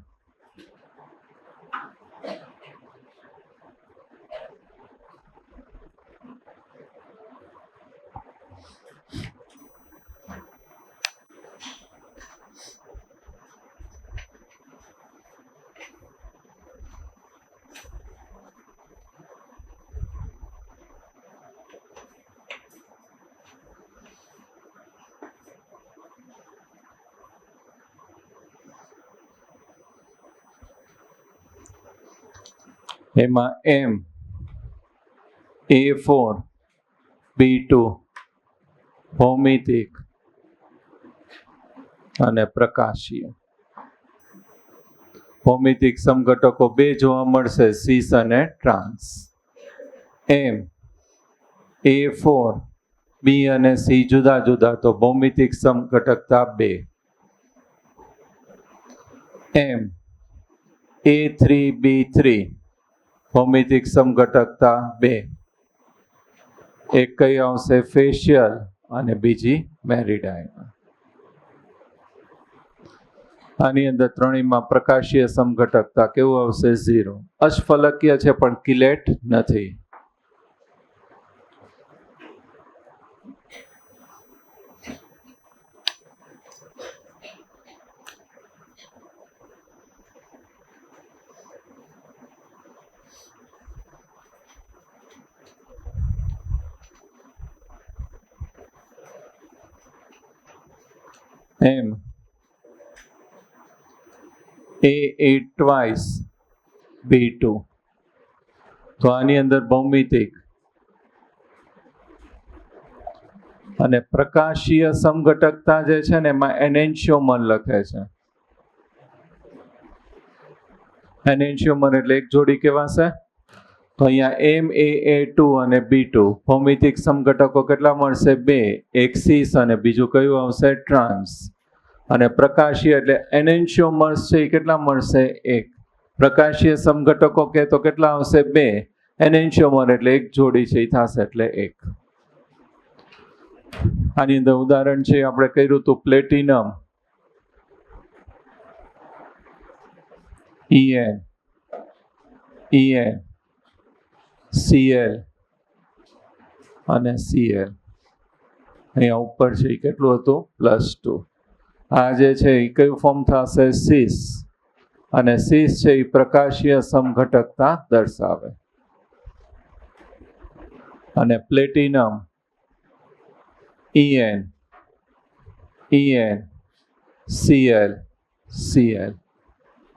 એમાં M A4B2 ભૌમિતિક અને પ્રકાશીય. ભૌમિતિક સમઘટકો બે જોવા મળશે, સિસ અને ટ્રાન્સ. M A4B અને C જુદા જુદા તો ભૌમિતિક સમઘટકતા 2. M A3B3 ભૌમિતિક સમઘટકતા 2. એક કઈ આવશે? ફેશિયલ અને બીજી મેરીડાયનલ. આની અંદર ત્રણેયમાં પ્રકાશીય સમઘટકતા કેવું આવશે? 0. અષ્ટફલકીય છે પણ કિલેટ નથી. M A8 ટ્વાઇસ B2 તો આની અંદર ભૌમિતિક અને પ્રકાશીય સમઘટકતા જે છે ને એમાં એનેન્શિયોમર લખે છે. એનેન્શિયોમર એટલે એક જોડી કહેવાશે. તો અહીંયા MAA2 અને B2 ભૌમિતિક સમઘટકો કેટલા મળશે? 2. એક સિસ અને બીજું કયું આવશે? ટ્રાન્સ. અને પ્રકાશીય એટલે એનેન્શિયોમર્સ છે એ કેટલા મળશે? 1. પ્રકાશીય સમઘટકો કે તો કેટલા આવશે? 2. એનેન્શિયોમર એટલે એક જોડી છે એ થશે એટલે 1. આની અંદર ઉદાહરણ છે આપણે કર્યું હતું પ્લેટિનમ EN Cl અને Cl. અહીંયા ઉપર છે એ કેટલું હતું? +2. આ જે છે એ કયું ફોર્મ થશે? સિસ. અને સિસ છે એ પ્રકાશીય સમઘટકતા દર્શાવે. અને પ્લેટિનમ EN Cl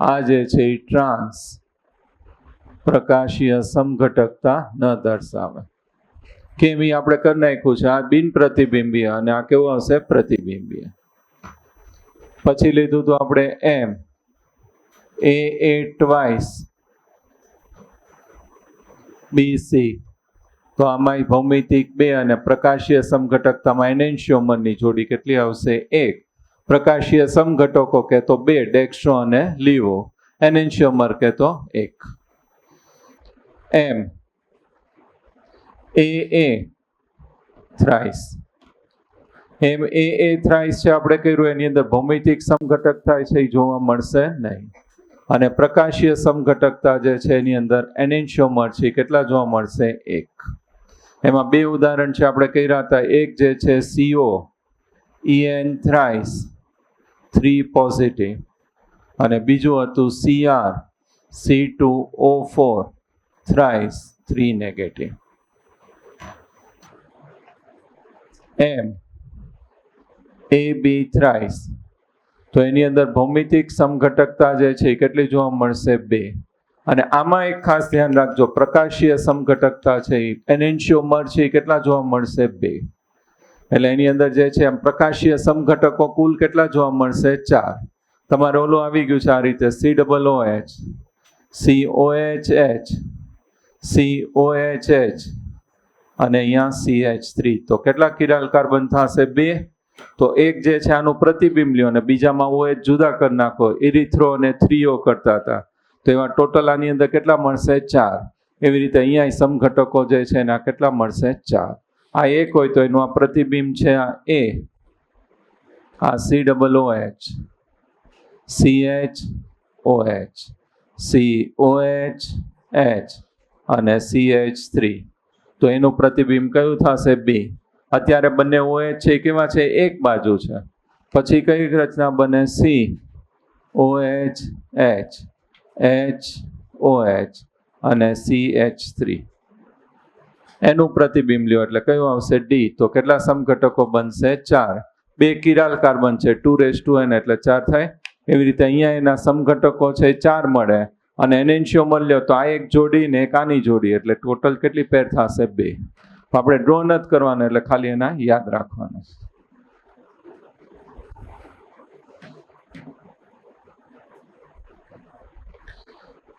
આ જે છે એ ટ્રાન્સ પ્રકાશીય સમઘટકતા ન દર્શાવે. કેમ એ આપણે કરી નાખ્યું છે. આ બિન પ્રતિબિંબીય અને આ કેવું આવશે? પ્રતિબિંબીય. પછી લીધું હતું આપણે એમ એ ટ્વાઇસ બીસી, તો આમાં ભૌમિતિક 2 અને પ્રકાશીય સમઘટકતામાં એનેન્શિયોમરની જોડી કેટલી આવશે? 1. પ્રકાશીય સમઘટકો કે તો 2 ડેક્સ્ટ્રો અને લીવો, એનેન્શિયોમર કે તો 1. એમ એ થ્રાઇસ, એમ એ થ્રાઇસ છે આપણે કર્યું, એની અંદર ભૌમિતિક સમઘટક થાય છે એ જોવા મળશે નહીં, અને પ્રકાશીય સમઘટકતા જે છે એની અંદર એનેન્શિયોમર છે કેટલા જોવા મળશે? 1. એમાં 2 ઉદાહરણ છે આપણે કર્યા હતા. એક જે છે CO EN થ્રાઇસ 3 પોઝિટિવ, અને બીજું હતું CR C2O4 થ્રાઇસ 3 નેગેટિવ. એમ AB થ્રાઇસ, તો એની અંદર ભૌમિતિક સમઘટકતા જે છે એ કેટલી જોવા મળશે? 2. અને આમાં એક ખાસ ધ્યાન રાખજો, પ્રકાશીય સમઘટકતા છે એનેન્શિયોમર છે કેટલા જોવા મળશે? 2. એટલે એની અંદર જે છે એમ પ્રકાશીય સમઘટકો કુલ કેટલા જોવા મળશે? 4. તમારે ઓલું આવી ગયું છે આ રીતે COOH COHH COHH અને અહીંયા CH3, તો કેટલા કિરાલ કાર્બન થશે? 2. તો એક જે છે આનું પ્રતિબિંબ લ્યો અને બીજામાં OH જુદા કરી નાખો, ઇરિથ્રો અને થ્રીઓ કરતા હતા, તો એવા ટોટલ આની અંદર કેટલા મળશે? 4. એવી રીતે અહીંયા સમઘટકો જે છે એના કેટલા મળશે? 4. આ એક હોય તો એનું આ પ્રતિબિંબ છે આ A, આ COOH CHOH COHH અને CH3, તો એનું પ્રતિબિંબ કયું થશે? 2. અત્યારે બંને OH છે કેવા છે? એક બાજુ છે. પછી કઈ રચના બને? COHH HOH અને CH3, એનું પ્રતિબિંબ લ્યો એટલે કયું આવશે? D. તો કેટલા સમઘટકો બનશે? 4. 2 કિરાલ કાર્બન છે 2n એટલે 4 થાય. એવી રીતે અહીંયા એના સમઘટકો છે 4 મળે, અને એનેન્શિયોમર લ્યો તો આ એક જોડી ને એક આની જોડી, એટલે ટોટલ કેટલી પેર થશે? 2. આપણે ડ્રો નથી કરવાના, એટલે ખાલી એના યાદ રાખવાના.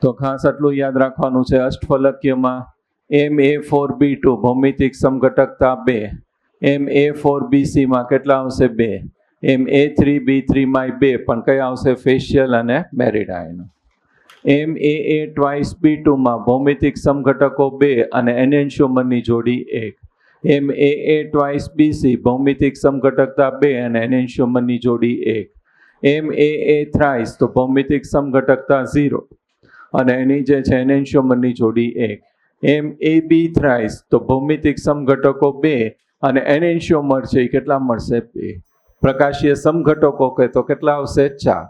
તો ખાસ આટલું યાદ રાખવાનું છે. અષ્ટફલકીયમાં MA4B2 ભૌમિતિક સમઘટકતા 2, MA4BC માં કેટલા આવશે? 2. MA3B3 માં 2, પણ કયા આવશે? ફેશિયલ અને મેરિડાયન. MAA ટ્વાઇસ B2 માં ભૌમિતિક સમઘટકો 2 અને એનેન્શિયોમરની જોડી 1. MAA ટ્વાઇસ BC ભૌમિતિક સમઘટકતા 2 અને એનેન્શિયોમરની જોડી 1. MAA થ્રાઇસ તો ભૌમિતિક સમઘટકતા 0 અને એની જે છે એનેન્શિયોમરની જોડી 1. MAB થ્રાઇસ તો ભૌમિતિક સમઘટકો 2 અને એનેન્શિયોમર છે એ કેટલા મળશે? 2. પ્રકાશીય સમઘટકો કે તો કેટલા આવશે? 4.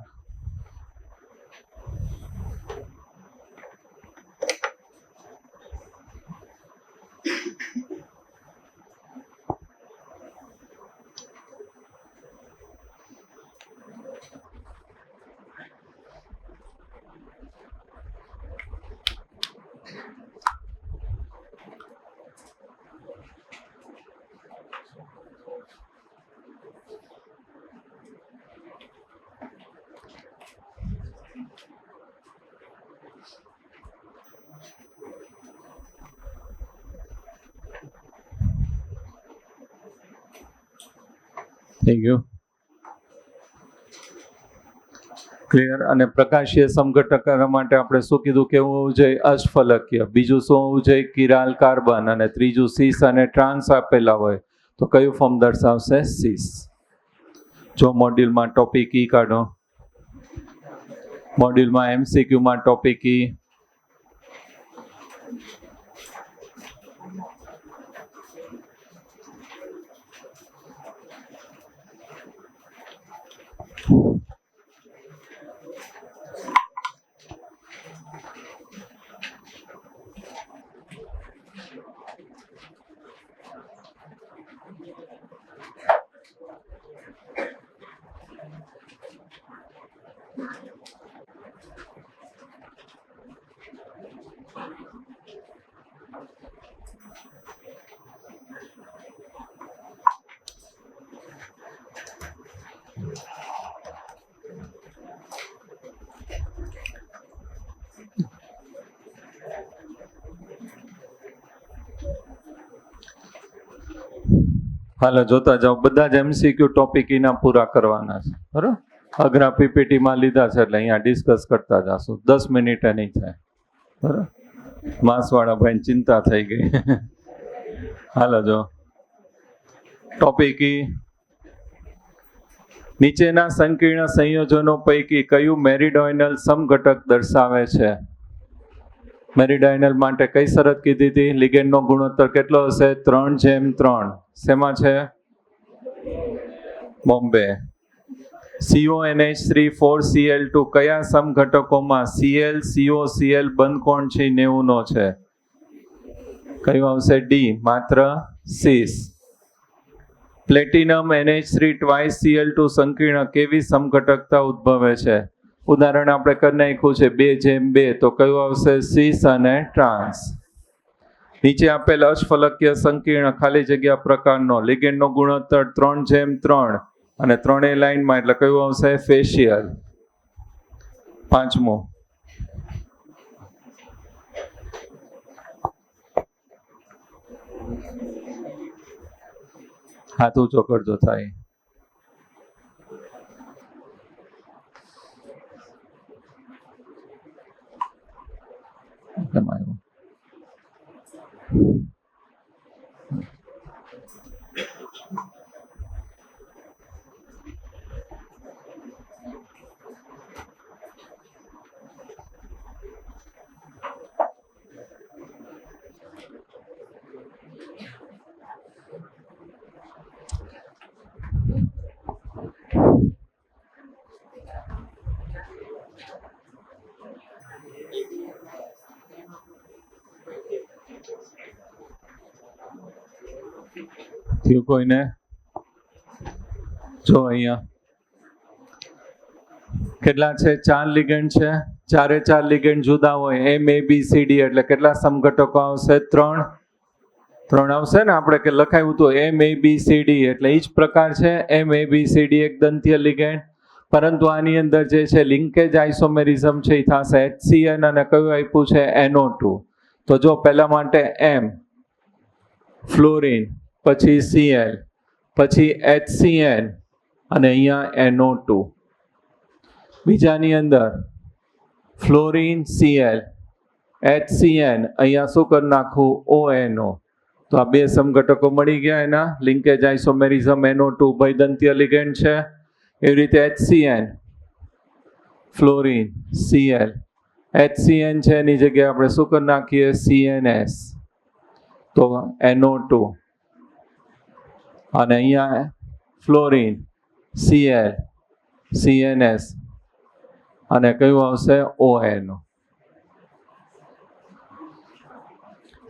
થઈ ગયું? ક્લિયર? અને પ્રકાશીય સમઘટક માટે આપણે શું કીધું? કેવું હોવું જોઈએ? અષ્ટફલકીય. બીજું શું હોવું જોઈએ? કિરાલ કાર્બન, અને ત્રીજું સીસ અને ટ્રાન્સ આપેલા હોય તો કયું ફોર્મ દર્શાવશે? સીસ. જો મોડ્યુલમાં ટોપિક ઈ કાઢો, મોડ્યુલમાં MCQમાં ટોપિક ઈ હાલો જોતા જાઓ, બધા જ MCQ ટોપિક એના પૂરા કરવાના છે, બરાબર. અઘરા PPTમાં લીધા છે એટલે અહીંયા ડિસ્કસ કરતા જશું. 10 મિનિટે નહીં થાય, બરાબર. માસવાળા ભાઈને ચિંતા થઈ ગઈ. હાલો જો ટોપિક નીચેના સંકીર્ણ સંયોજનો પૈકી કયું મેરીડોયનલ સમઘટક દર્શાવે છે? મેરીડોયનલ માટે કઈ શરત કીધી હતી? લિગેન્ડનો ગુણોત્તર કેટલો હશે? 3:3. શેમાં છે? બોમ્બે. CONH3 4Cl2 કયા સમઘટકોમાં Cl CO Cl બંધ કોણ છે 90 નો છે? કયું આવશે? ડી, માત્ર સીસ. પ્લેટિનમ NH3 twice Cl2 સંકીર્ણ કેવી સમઘટકતા ઉદ્ભવે છે? ઉદાહરણ આપણે કરી નાખ્યું છે 2:2, તો કયું આવશે? સીસ અને ટ્રાન્સ. નીચે આપેલ અષ્ફલકીય સંકીર્ણ ખાલી જગ્યા પ્રકારનો લિગેન્ડનો ગુણોત્તર 3:3 અને 3 લાઇનમાં, એટલે કયું આવશે? ફેશિયલ. 5મો. હાથ ઊંચો કરજો થાય. થયું કોઈને? જો અહીંયા કેટલા છે? 4 લિગેન્ડ છે. 4 લિગેન્ડ જુદા હોય, MABCD, એટલે કેટલા સમઘટકો આવશે? 3 આવશે ને. આપણે કે લખાયું હતું MABCD, એટલે એ જ પ્રકાર છે. MABCD એક દંતીય લિગેન્ડ, પરંતુ આની અંદર જે છે લિંકેજ આઇસોમેરિઝમ છે એ થશે HCN, અને કયું આપ્યું છે? NO2. તો જો પહેલા માટે M, ફ્લોરિન, પછી Cl, પછી HCN અને અહીંયા NO2. બીજાની અંદર ફ્લોરિન, Cl, HCN, અહીંયા શું કરી નાખવું? ONO. તો આ બે સમઘટકો મળી ગયા. એના લિંકેજ આઇસોમેરિઝમ NO2 ભયદંતીય લિગેન્ડ છે. એવી રીતે HCN, ફ્લોરિન, Cl, HCN છે એની જગ્યાએ આપણે શું કરી નાખીએ? CNS. તો NO2 અને અહીંયા ફ્લોરિન, Cl, CNS અને કયું આવશે? ONO.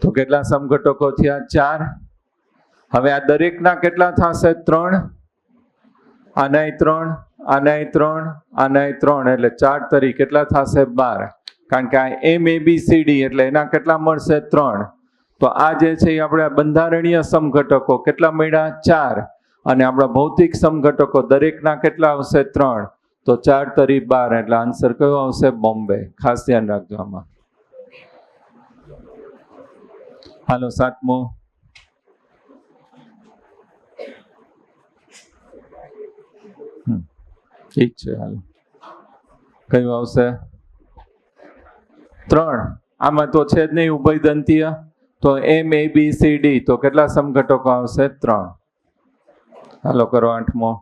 તો કેટલા સમઘટકો થયા? 4. હવે આ દરેકના કેટલા થશે? 3. આનાય 3, આનાય 3, આનાય 3, એટલે 4 તરી કેટલા થશે? 12. કારણ કે આ MABCD એટલે એના કેટલા મળશે? 3. તો આ જે છે એ આપણા બંધારણીય સમઘટકો કેટલા મળ્યા? 4. અને આપણા ભૌતિક સમઘટકો દરેકના કેટલા આવશે? 3. તો 4 તરી 12, એટલે આન્સર કયો આવશે? બોમ્બે. ખાસ ધ્યાન રાખજો આમાં. હાલો 7મો. ઠીક છે. હાલો કયું આવશે? 3. આમાં તો છે જ નહીં ઉભયદંતીય, તો MABCD, તો કેટલા સમઘટકો આવશે? 3. હાલો કરો 8મો.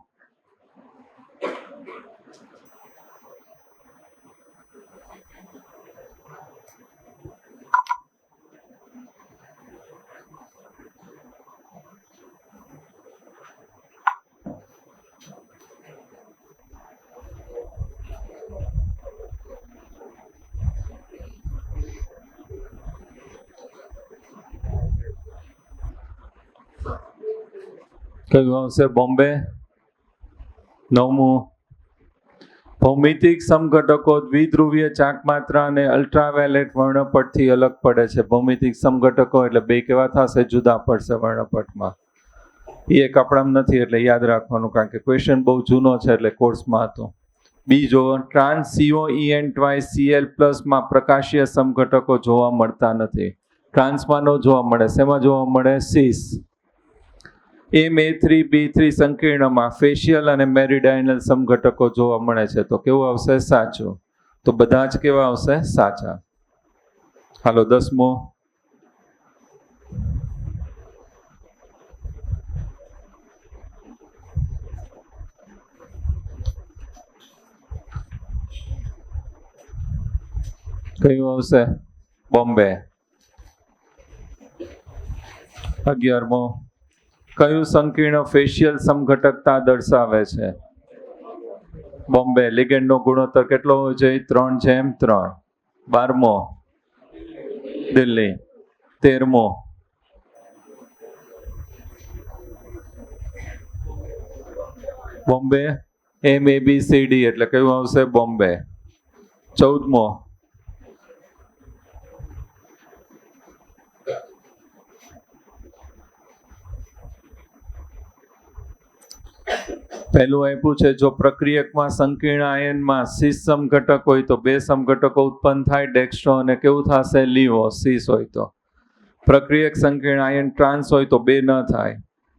કયું આવશે? બોમ્બે. 9મું. ભૌમિતિક સમઘટકો દ્વિધ્રુવીય ચાકમાત્રા અને અલ્ટ્રાવાયોલેટ વર્ણપટથી અલગ પડે છે. ભૌમિતિક સમઘટકો એટલે બે કેવા થશે? જુદા પડશે વર્ણપટમાં. એ એક આપણામાં નથી એટલે યાદ રાખવાનું, કારણ કે ક્વેશ્ચન બહુ જૂનો છે એટલે કોર્સમાં હતો. બીજો, ટ્રાન્સ COEN twice Cl+ માં પ્રકાશીય સમઘટકો જોવા મળતા નથી. ટ્રાન્સમાં ન જોવા મળે. શેમાં જોવા મળે? સીસ. MA3B3 સંકીર્ણમાં ફેશિયલ અને મેરિડાયનલ સમઘટકો જોવા મળે છે, તો કેવું આવશે? સાચું. તો બધા જ કેવા આવશે? સાચા. હાલો 10મો. કયું આવશે? બોમ્બે. 11મો. કયું સંકીર્ણ ફેશિયલ સમઘટકતા દર્શાવે છે? બોમ્બે. લિગેન્ડનો ગુણોત્તર કેટલો હોવો જોઈએ? 3:3. 12મો. દિલ્હી. 13મો. બોમ્બે. MABCD એટલે કયું આવશે? બોમ્બે. 14મો. પહેલું આપ્યું છે, જો પ્રક્રિયકમાં સંકીર્ણ આયનમાં સીસ સમઘટક હોય તો 2 સમઘટકો ઉત્પન્ન થાય, ડેક્સ્ટ્રો અને કેવું થશે? લીવો. સીસ હોય તો. પ્રક્રિયક સંકીર્ણ આયન ટ્રાન્સ હોય તો 2 ન થાય.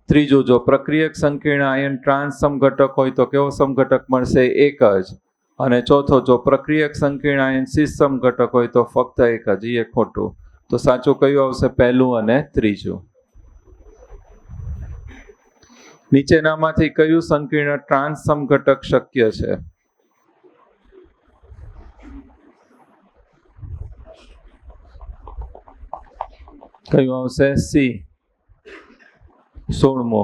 ત્રીજું, જો પ્રક્રિયક સંકીર્ણ આયન ટ્રાન્સ સમઘટક હોય તો કેવો સમઘટક મળશે? એક જ. અને ચોથો, જો પ્રક્રિયક સંકીર્ણ આયન સીસ સમઘટક હોય તો ફક્ત એક જ. એ ખોટું. તો સાચું કયું આવશે? પહેલું અને ત્રીજું. નીચેનામાંથી કયું સંકીર્ણ ટ્રાન્સ સમઘટક શક્ય છે? કયું આવશે? સી. 16મો.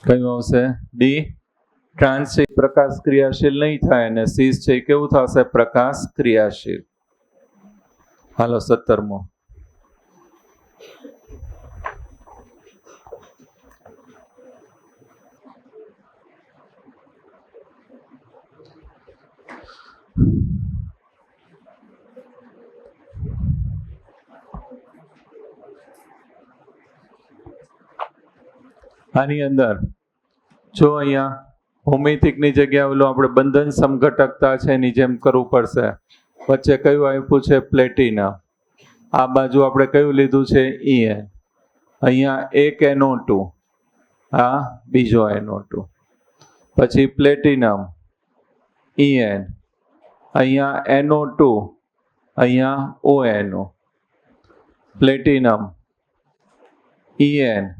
કયું આવશે? ડી. ટ્રાન્સ છે પ્રકાશ ક્રિયાશીલ નહીં થાય અને સીસ છે કેવું થશે? પ્રકાશ ક્રિયાશીલ. હાલો 17મો. આની અંદર જો અહીંયા ભૌમિતિકની જગ્યાએ ઓલો આપણે બંધન સમઘટકતા છે એની જેમ કરવું પડશે. વચ્ચે કયું આપ્યું છે? પ્લેટિનમ. આ બાજુ આપણે કયું લીધું છે? EN. અહીંયા એક NO2, આ બીજો NO2, પછી પ્લેટિનમ, EN, અહીંયા NO2, અહીંયા ONO, પ્લેટિનમ, EN,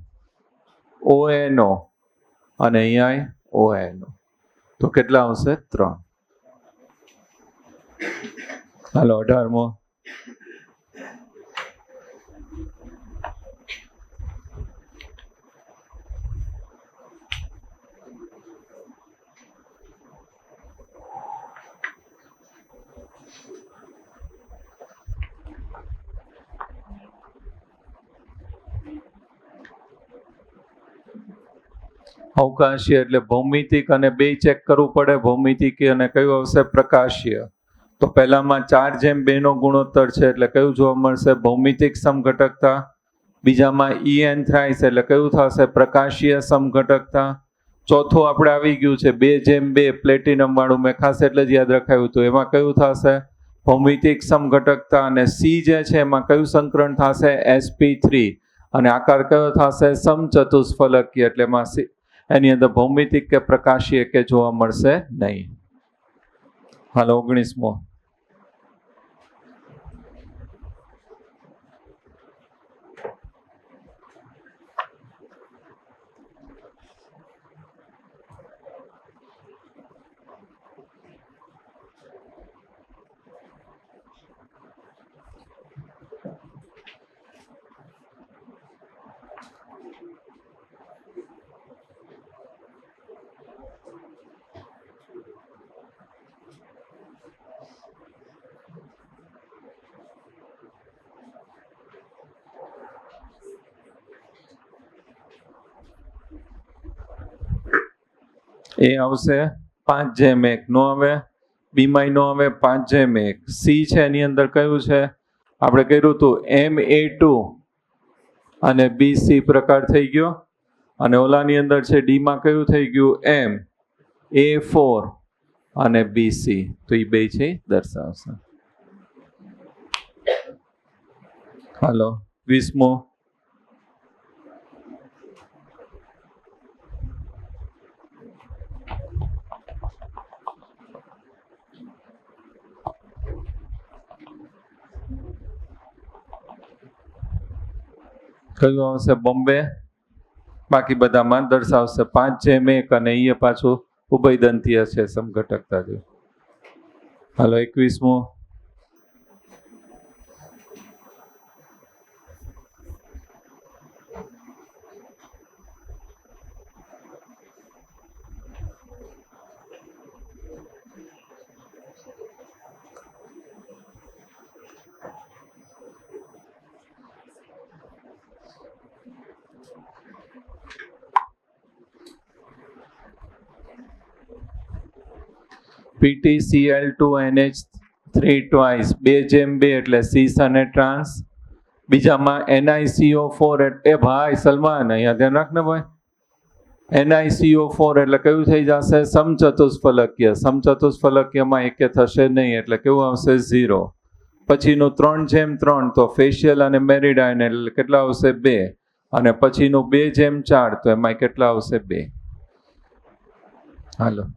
ONO અને અહીંયા ONO. તો કેટલા આવશે? 3. હાલો 18મો. અવકાશીય એટલે ભૌમિતિક અને બે ચેક કરવું પડે. ભૌમિતિક અને કયું આવશે? પ્રકાશીય. તો પહેલામાં 4:2 નો ગુણોત્તર છે એટલે કયું જોવા મળશે? ભૌમિતિક સમઘટકતા. બીજામાં EN થ્રાઇસ એટલે કયું થશે? પ્રકાશીય સમઘટકતા. ચોથું આપણે આવી ગયું છે 2:2 પ્લેટિનમ વાળું, મેં ખાસ એટલે જ યાદ રખાયું હતું. એમાં કયું થશે? ભૌમિતિક સમઘટકતા. અને C જે છે એમાં કયું સંકરણ થશે? sp3. અને આકાર કયો થશે? સમચતુષ્ફલકીય. એટલે એમાં એની અંદર ભૌમિતિક કે પ્રકાશીય કે જોવા મળશે નહીં. હાલો 19મો. એ આવશે 5:1. નો આવે. બીમાં નો આવે. 5:1. C છે એની અંદર કયું છે? આપણે કર્યું હતું MA2 અને BC પ્રકાર થઈ ગયો, અને ઓલાની અંદર છે ડીમાં કયું થઈ ગયું M, A4 અને BC. તો એ બે છે દર્શાવશે. હાલો 20મો. કયું આવશે? બોમ્બે. બાકી બધામાં દર્શાવશે 5:1 અને એ પાછું ઉભયદંતીય છે સમઘટકતા જેવું. હાલો 21મો. PTCl2NH3 ટ્વાઇસ 2:2 એટલે સીસ અને ટ્રાન્સ. બીજામાં NiCO4 એટલે ભાઈ સલમાન અહીંયા ધ્યાન રાખ ને ભાઈ. NiCO4 એટલે કયું થઈ જશે? સમચતુષ્ફલકીય. સમચતુષ્ફલકીયમાં એકે થશે નહીં એટલે કેવું આવશે? 0. પછીનું 3:3 તો ફેશિયલ અને મેરિડાયન એટલે કેટલા આવશે? 2. અને પછીનું 2:4 તો એમાં કેટલા આવશે? 2. હાલો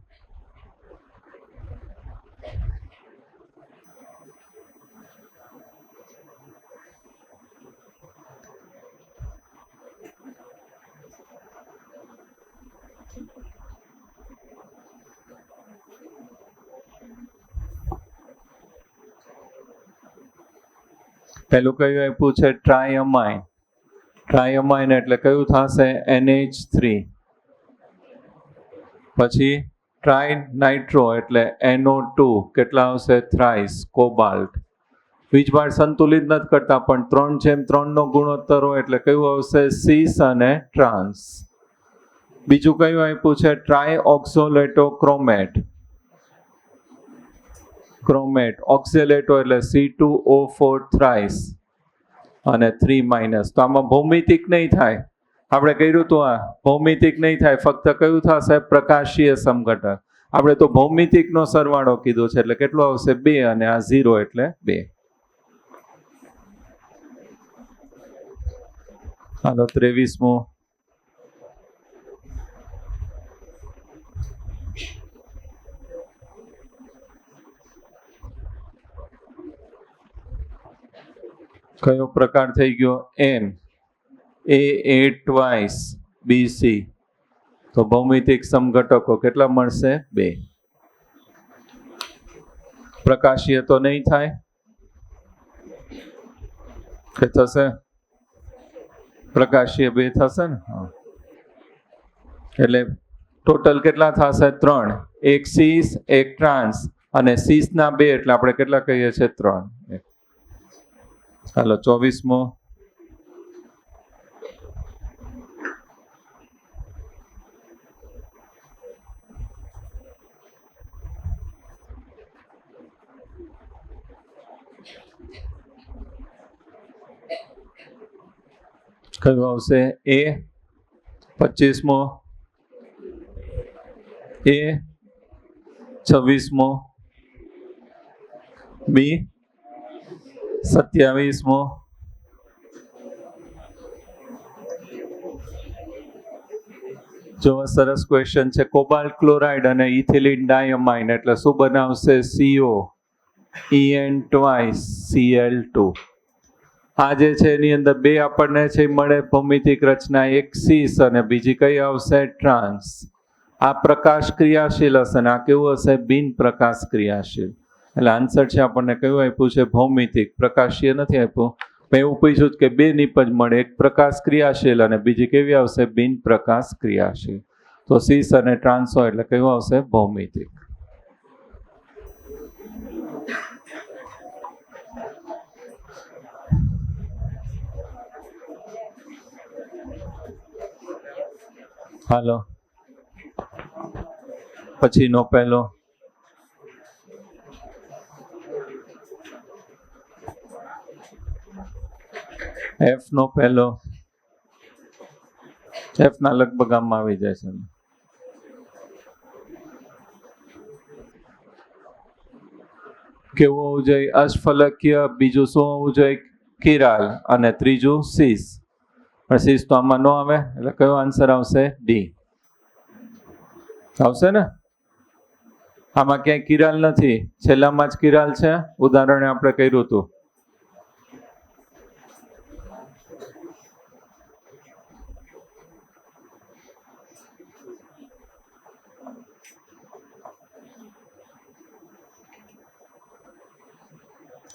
પેલું કયું આપ્યું છે? ટ્રાયમાઇન. ટ્રાયમાઇન એટલે કયું થશે? NH3. પછી ટ્રાય નાઇટ્રો એટલે NO2 કેટલા આવશે? થ્રાઇસ. કોબાલ્ટ. વીજભાર સંતુલિત નથી કરતા પણ 3:3 નો ગુણોત્તર હોય એટલે કયું આવશે? સીસ અને ટ્રાન્સ. બીજું કયું આપ્યું છે? ટ્રાય ઓક્ઝોલેટો ક્રોમેટ. ક્રોમેટ. ઓક્ઝેલેટો એટલે C2O4 થ્રાઇસ અને 3-. તો આમાં ભૌમિતિક નહીં થાય. આપણે કર્યું તો આ ભૌમિતિક નહીં થાય, ફક્ત કયું થશે? પ્રકાશીય સમઘટક. આપણે તો ભૌમિતિકનો સરવાળો કીધો છે એટલે કેટલો આવશે? 2 અને આ 0 એટલે 2. હાલો 23મો. કયો પ્રકાર થઈ ગયો? M. A8 twice BC. તો ભૌમિતિક સમઘટકો કેટલા મળશે? 2. પ્રકાશીય તો નહીં થાય કે થશે? પ્રકાશીય 2 થશે ને. એટલે ટોટલ કેટલા થશે? 3. એક સીસ એક ટ્રાન્સ અને સીસના 2 એટલે આપણે કેટલા કહીએ છીએ? 3. હાલો 24મો. કયું આવશે? A. 25મો. A. 26મો. B. 27મો. જો સરસ ક્વેશ્ચન છે. કોબાલ્ટ ક્લોરાઇડ અને ઇથિલિન ડાયમાઇન એટલે શું બનાવશે? CO En twice Cl2. આ જે છે એની અંદર 2 આપણને છે મળે ભૌમિતિક રચના, એક સીસ અને બીજી કઈ આવશે? ટ્રાન્સ. આ પ્રકાશ ક્રિયાશીલ હશે અને આ કેવું હશે? બિન પ્રકાશ ક્રિયાશીલ. એટલે આન્સર છે આપણને કયું આપ્યું છે? ભૌમિતિક. પ્રકાશીય નથી આપ્યું. મેં એવું પૂછ્યું કે 2 નિપજ મળે, એક પ્રકાશ ક્રિયાશીલ અને બીજી કેવી આવશે? બિન પ્રકાશ ક્રિયાશીલ. તો સીસ અને ટ્રાન્સ હોય એટલે કયું આવશે? ભૌમિતિક. હાલો પછીનો પહેલો. F નો પહેલો. એફ ના લગભગ આમાં આવી જાય છે. કેવું હોવું જોઈએ? અષ્ટફલકીય, બીજું શું હોવું જોઈએ? કિરાલ, અને ત્રીજું સીસ. પણ સીસ તો આમાં ન આવે, એટલે કયો આન્સર આવશે? ડી આવશે ને? આમાં ક્યાંય કિરાલ નથી, છેલ્લામાં જ કિરાલ છે. ઉદાહરણ આપણે કર્યું હતું.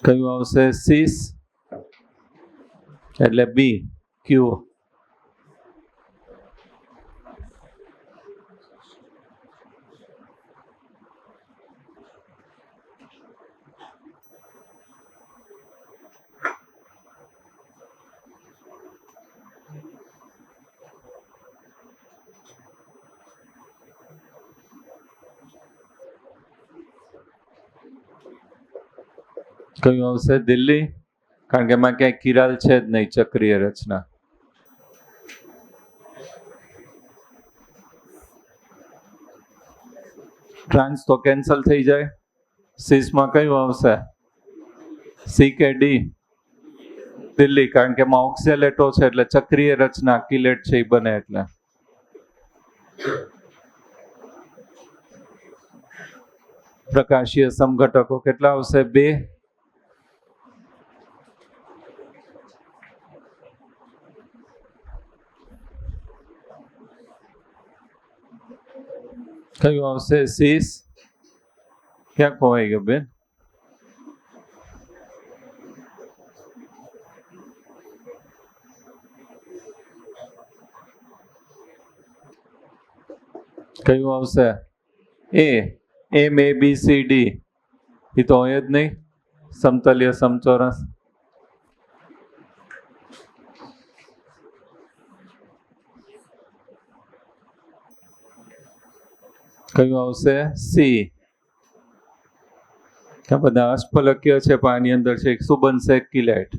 કયું આવશે? સીસ, એટલે બી ક્યુ. કયું આવશે? દિલ્હી, કારણ કે એમાં ક્યાંય કિરાલ છે જ નહીં, ચક્રીય રચના. ટ્રાન્સ તો કેન્સલ થઈ જાય. સીસમાં કયું આવશે? સી કે ડી? દિલ્હી, કારણ કે એમાં ઓક્ઝેલેટો છે, એટલે ચક્રીય રચના કિલેટ છે એ બને. એટલે પ્રકાશીય સમઘટકો કેટલા આવશે? 2. કયું આવશે? સીસ. ક્યાં ખોવાઈ ગયો બેન? કયું આવશે? એ. એમ એ બી સી ડી, એ તો હોય જ નહીં. સમતલીય સમચોરસ. કયું આવશે? સી. આ બધા અષ્ટફલકીય છે, પણ આની અંદર છે શું બનશે? કિલેટ.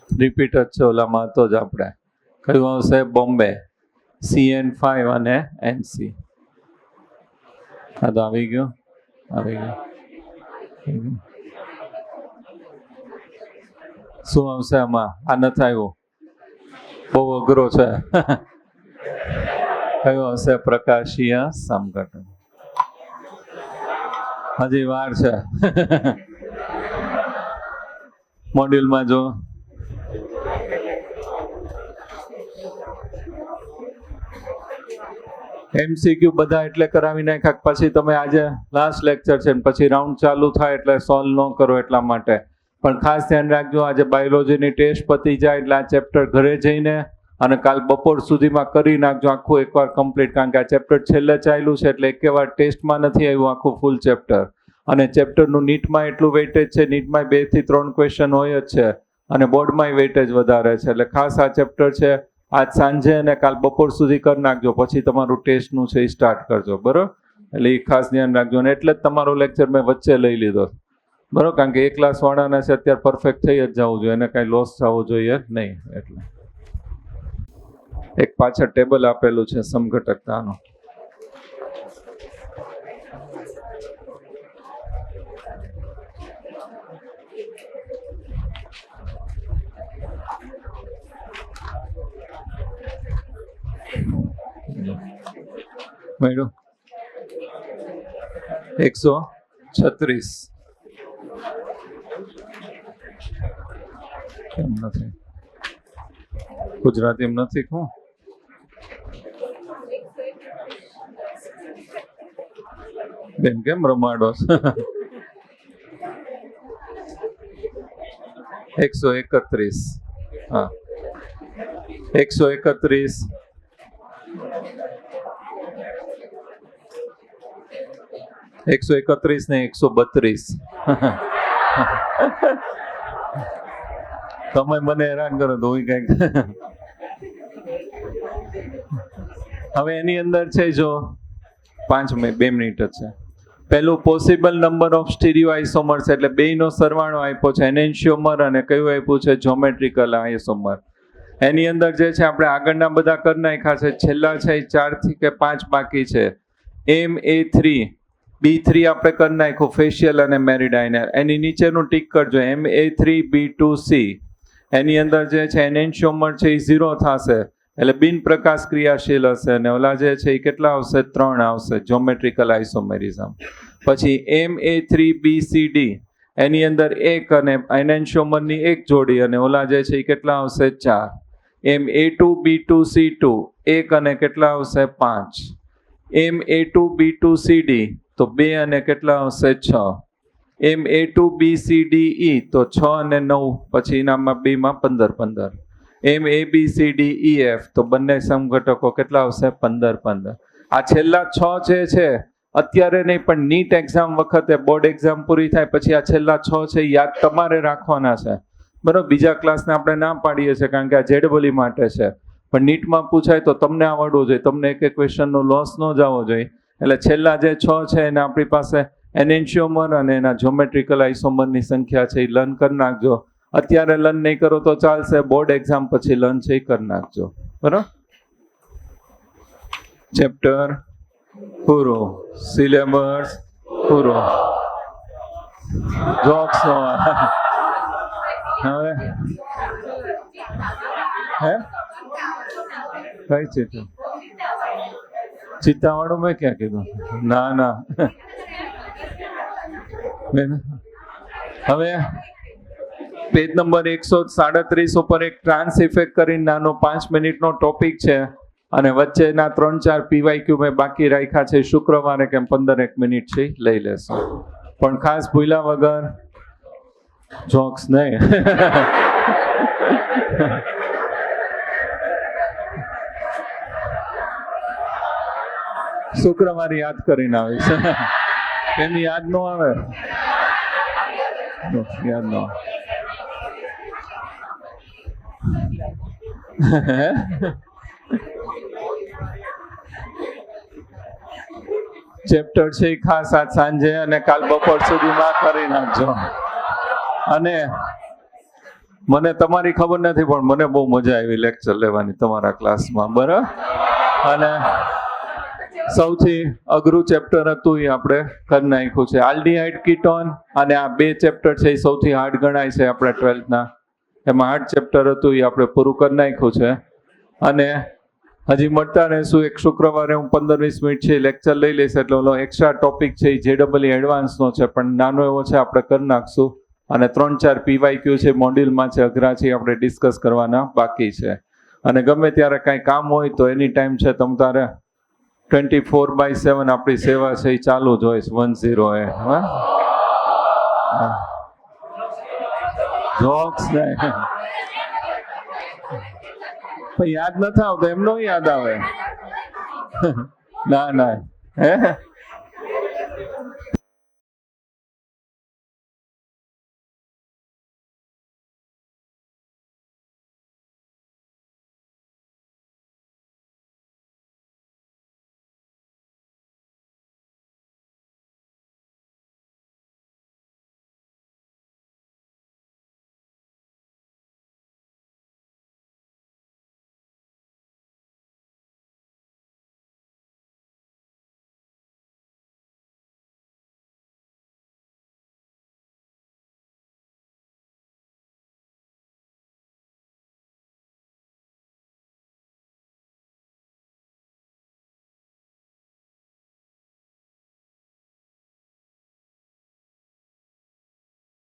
રિપીટ જ છે ઓલામાં તો જ આપણે. કયું આવશે? બોમ્બે, CN5 અને NC. હા તો આવી ગયો, આવી ગયો. શું આવશે આમાં? આ નથી આવ્યું, બહુ અઘરો છે. કયું આવશે? પ્રકાશીય સમઘટન. હજી વાર છે. મોડ્યુલમાં જો MCQ બધા એટલે કરાવી નાખ્યા, પછી તમે આજે લાસ્ટ લેક્ચર છે પછી રાઉન્ડ ચાલુ થાય એટલે સોલ્વ ન કરો એટલા માટે. પણ ખાસ ધ્યાન રાખજો, આજે બાયોલોજીની ટેસ્ટ પતી જાય એટલે આ ચેપ્ટર ઘરે જઈને અને કાલ બપોર સુધીમાં કરી નાખજો આખું એકવાર કમ્પ્લીટ. કારણ કે આ ચેપ્ટર છેલ્લે ચાલ્યું છે એટલે એકેવાર ટેસ્ટમાં નથી આવ્યું આખું ફૂલ ચેપ્ટર. અને ચેપ્ટરનું નીટમાં એટલું વેઇટેજ છે, નીટમાં 2 થી 3 ક્વેશ્ચન હોય જ છે અને બોર્ડમાંય વેઇટેજ વધારે છે. એટલે ખાસ આ ચેપ્ટર છે આજ સાંજે અને કાલ બપોર સુધી કરી નાખજો, પછી તમારું ટેસ્ટનું છે એ સ્ટાર્ટ કરજો, બરાબર? એટલે એ ખાસ ધ્યાન રાખજો. અને એટલે જ તમારો લેક્ચર મેં વચ્ચે લઈ લીધો, બરાબર? કારણ કે એ ક્લાસવાળાને છે અત્યારે પરફેક્ટ થઈ જ જવું જોઈએ, એને કાંઈ લોસ થવો જોઈએ નહીં. એટલે એક પાછળ ટેબલ આપેલું છે સમઘટકતાનું. મળ્યું? 136. કેમ નથી? ગુજરાતી નથી શું? બેન કેમ રમાડો? 131. હા, 131. 131 ને 132. તમે મને હેરાન કરો તો હું કઈક. હવે એની અંદર છે જો 2 મિનિટ જ છે. પહેલું possible number of stereo isomers એટલે બેયનો સરવાળો આપ્યો છે એનેન્શિયોમર અને કયું આપ્યું છે જ્યોમેટ્રિકલ આઇસોમર. એની અંદર જે છે આપણે આગળના બધા કરી નાખ્યા છે, છેલ્લા છે 4 થી કે 5 બાકી છે. MA3 B3 આપણે કરી નાખ્યું ફેશિયલ અને મેરિડાઇનર. એની નીચેનું ટીક કરજો MA3 B2C. એની અંદર જે છે એનેન્શિયોમર છે એ 0 થશે એટલે બિન પ્રકાશ ક્રિયાશીલ હશે અને ઓલા જે છે એ કેટલા આવશે 3 આવશે જ્યોમેટ્રિકલ આઇસોમેરિઝમ. પછી MA3BCD એની અંદર 1 અને એનેન્શિયોમરની 1 જોડી અને ઓલા જે છે એ કેટલા આવશે 4. MA2B2C2 1 અને કેટલા આવશે 5. MA2B2CD તો 2 અને કેટલા આવશે 6. MA2BCDE તો 6 અને 9 પછી એનામાં 2 માં 15. MABCDEF તો બંને સમઘટકો કેટલા આવશે 15. આ છેલ્લા 6 જે છે અત્યારે નહીં પણ નીટ એક્ઝામ વખતે બોર્ડ એક્ઝામ પૂરી થાય પછી આ છેલ્લા 6 છે યાદ તમારે રાખવાના છે. બરાબર, બીજા ક્લાસને આપણે ના પાડીએ છીએ કારણ કે આ જેડબલી માટે છે, પણ નીટમાં પૂછાય તો તમને આવડવું જોઈએ, તમને એક ક્વેશ્ચનનો લોસ ન જવો જોઈએ. એટલે છેલ્લા જે 6 છે એને આપણી પાસે એનેન્શિયોમર અને એના જ્યોમેટ્રિકલ આઇસોમરની સંખ્યા છે એ લર્ન કરી નાખજો. અત્યારે લર્ન નહીં કરો તો ચાલશે, બોર્ડ એક્ઝામ પછી લર્ન છે એ કરી નાખજો. બરાબર, ચેપ્ટર પૂરો, સિલેબસ પૂરો. જોક્સ હવે હે કઈ ચિત્ર ચિત્તાવાળું મેં ક્યાં કીધું? ના હવે પેજ નંબર 137 ઉપર એક ટ્રાન્સ ઇફેક્ટ કરીને નાનો 5 મિનિટનો ટોપિક છે અને વચ્ચેના 3-4 PYQ મેં બાકી રાખ્યા છે. શુક્રવારે કેમ 15 મિનિટ છે લઈ લેશો, પણ ખાસ ભૂલ્યા વગર જોક્સ નહીં. શુક્રવારે યાદ કરીને આવીશ. એની યાદ ન આવે, યાદ ન આવે. ચેપ્ટર છે ખાસ આજ સાંજે અને કાલ બપોર સુધીમાં કરી નાખજો. અને મને તમારી ખબર નથી પણ મને બહુ મજા આવી લેક્ચર લેવાની તમારા ક્લાસમાં. બરાબર, અને સૌથી અઘરું ચેપ્ટર હતું એ આપણે કરી નાખ્યું છે. આલ્ડીહાઇડ કીટોન અને આ 2 ચેપ્ટર છે એ સૌથી હાર્ડ ગણાય છે આપણે 12થના. એમાં હાર્ડ ચેપ્ટર હતું એ આપણે પૂરું કરી નાખ્યું છે. અને હજી મળતા રહીશું. એક શુક્રવારે હું 15-20 મિનિટ છે લેક્ચર લઈ લઈશ એટલે ઓલો એક્સ્ટ્રા ટોપિક છે એ JEE એડવાન્સનો છે પણ નાનો એવો છે આપણે કરી નાખશું. અને 3-4 PYQ છે મોડ્યુલમાં છે અઘરા છે આપણે ડિસ્કસ કરવાના બાકી છે. અને ગમે ત્યારે કાંઈ કામ હોય તો એની ટાઈમ છે તમ તારે 24/7 આપણી સેવા છે એ ચાલુ જ હોય 10 જોક્સ નહીં યાદ નથી આવતો, એમનો યાદ આવે. ના હે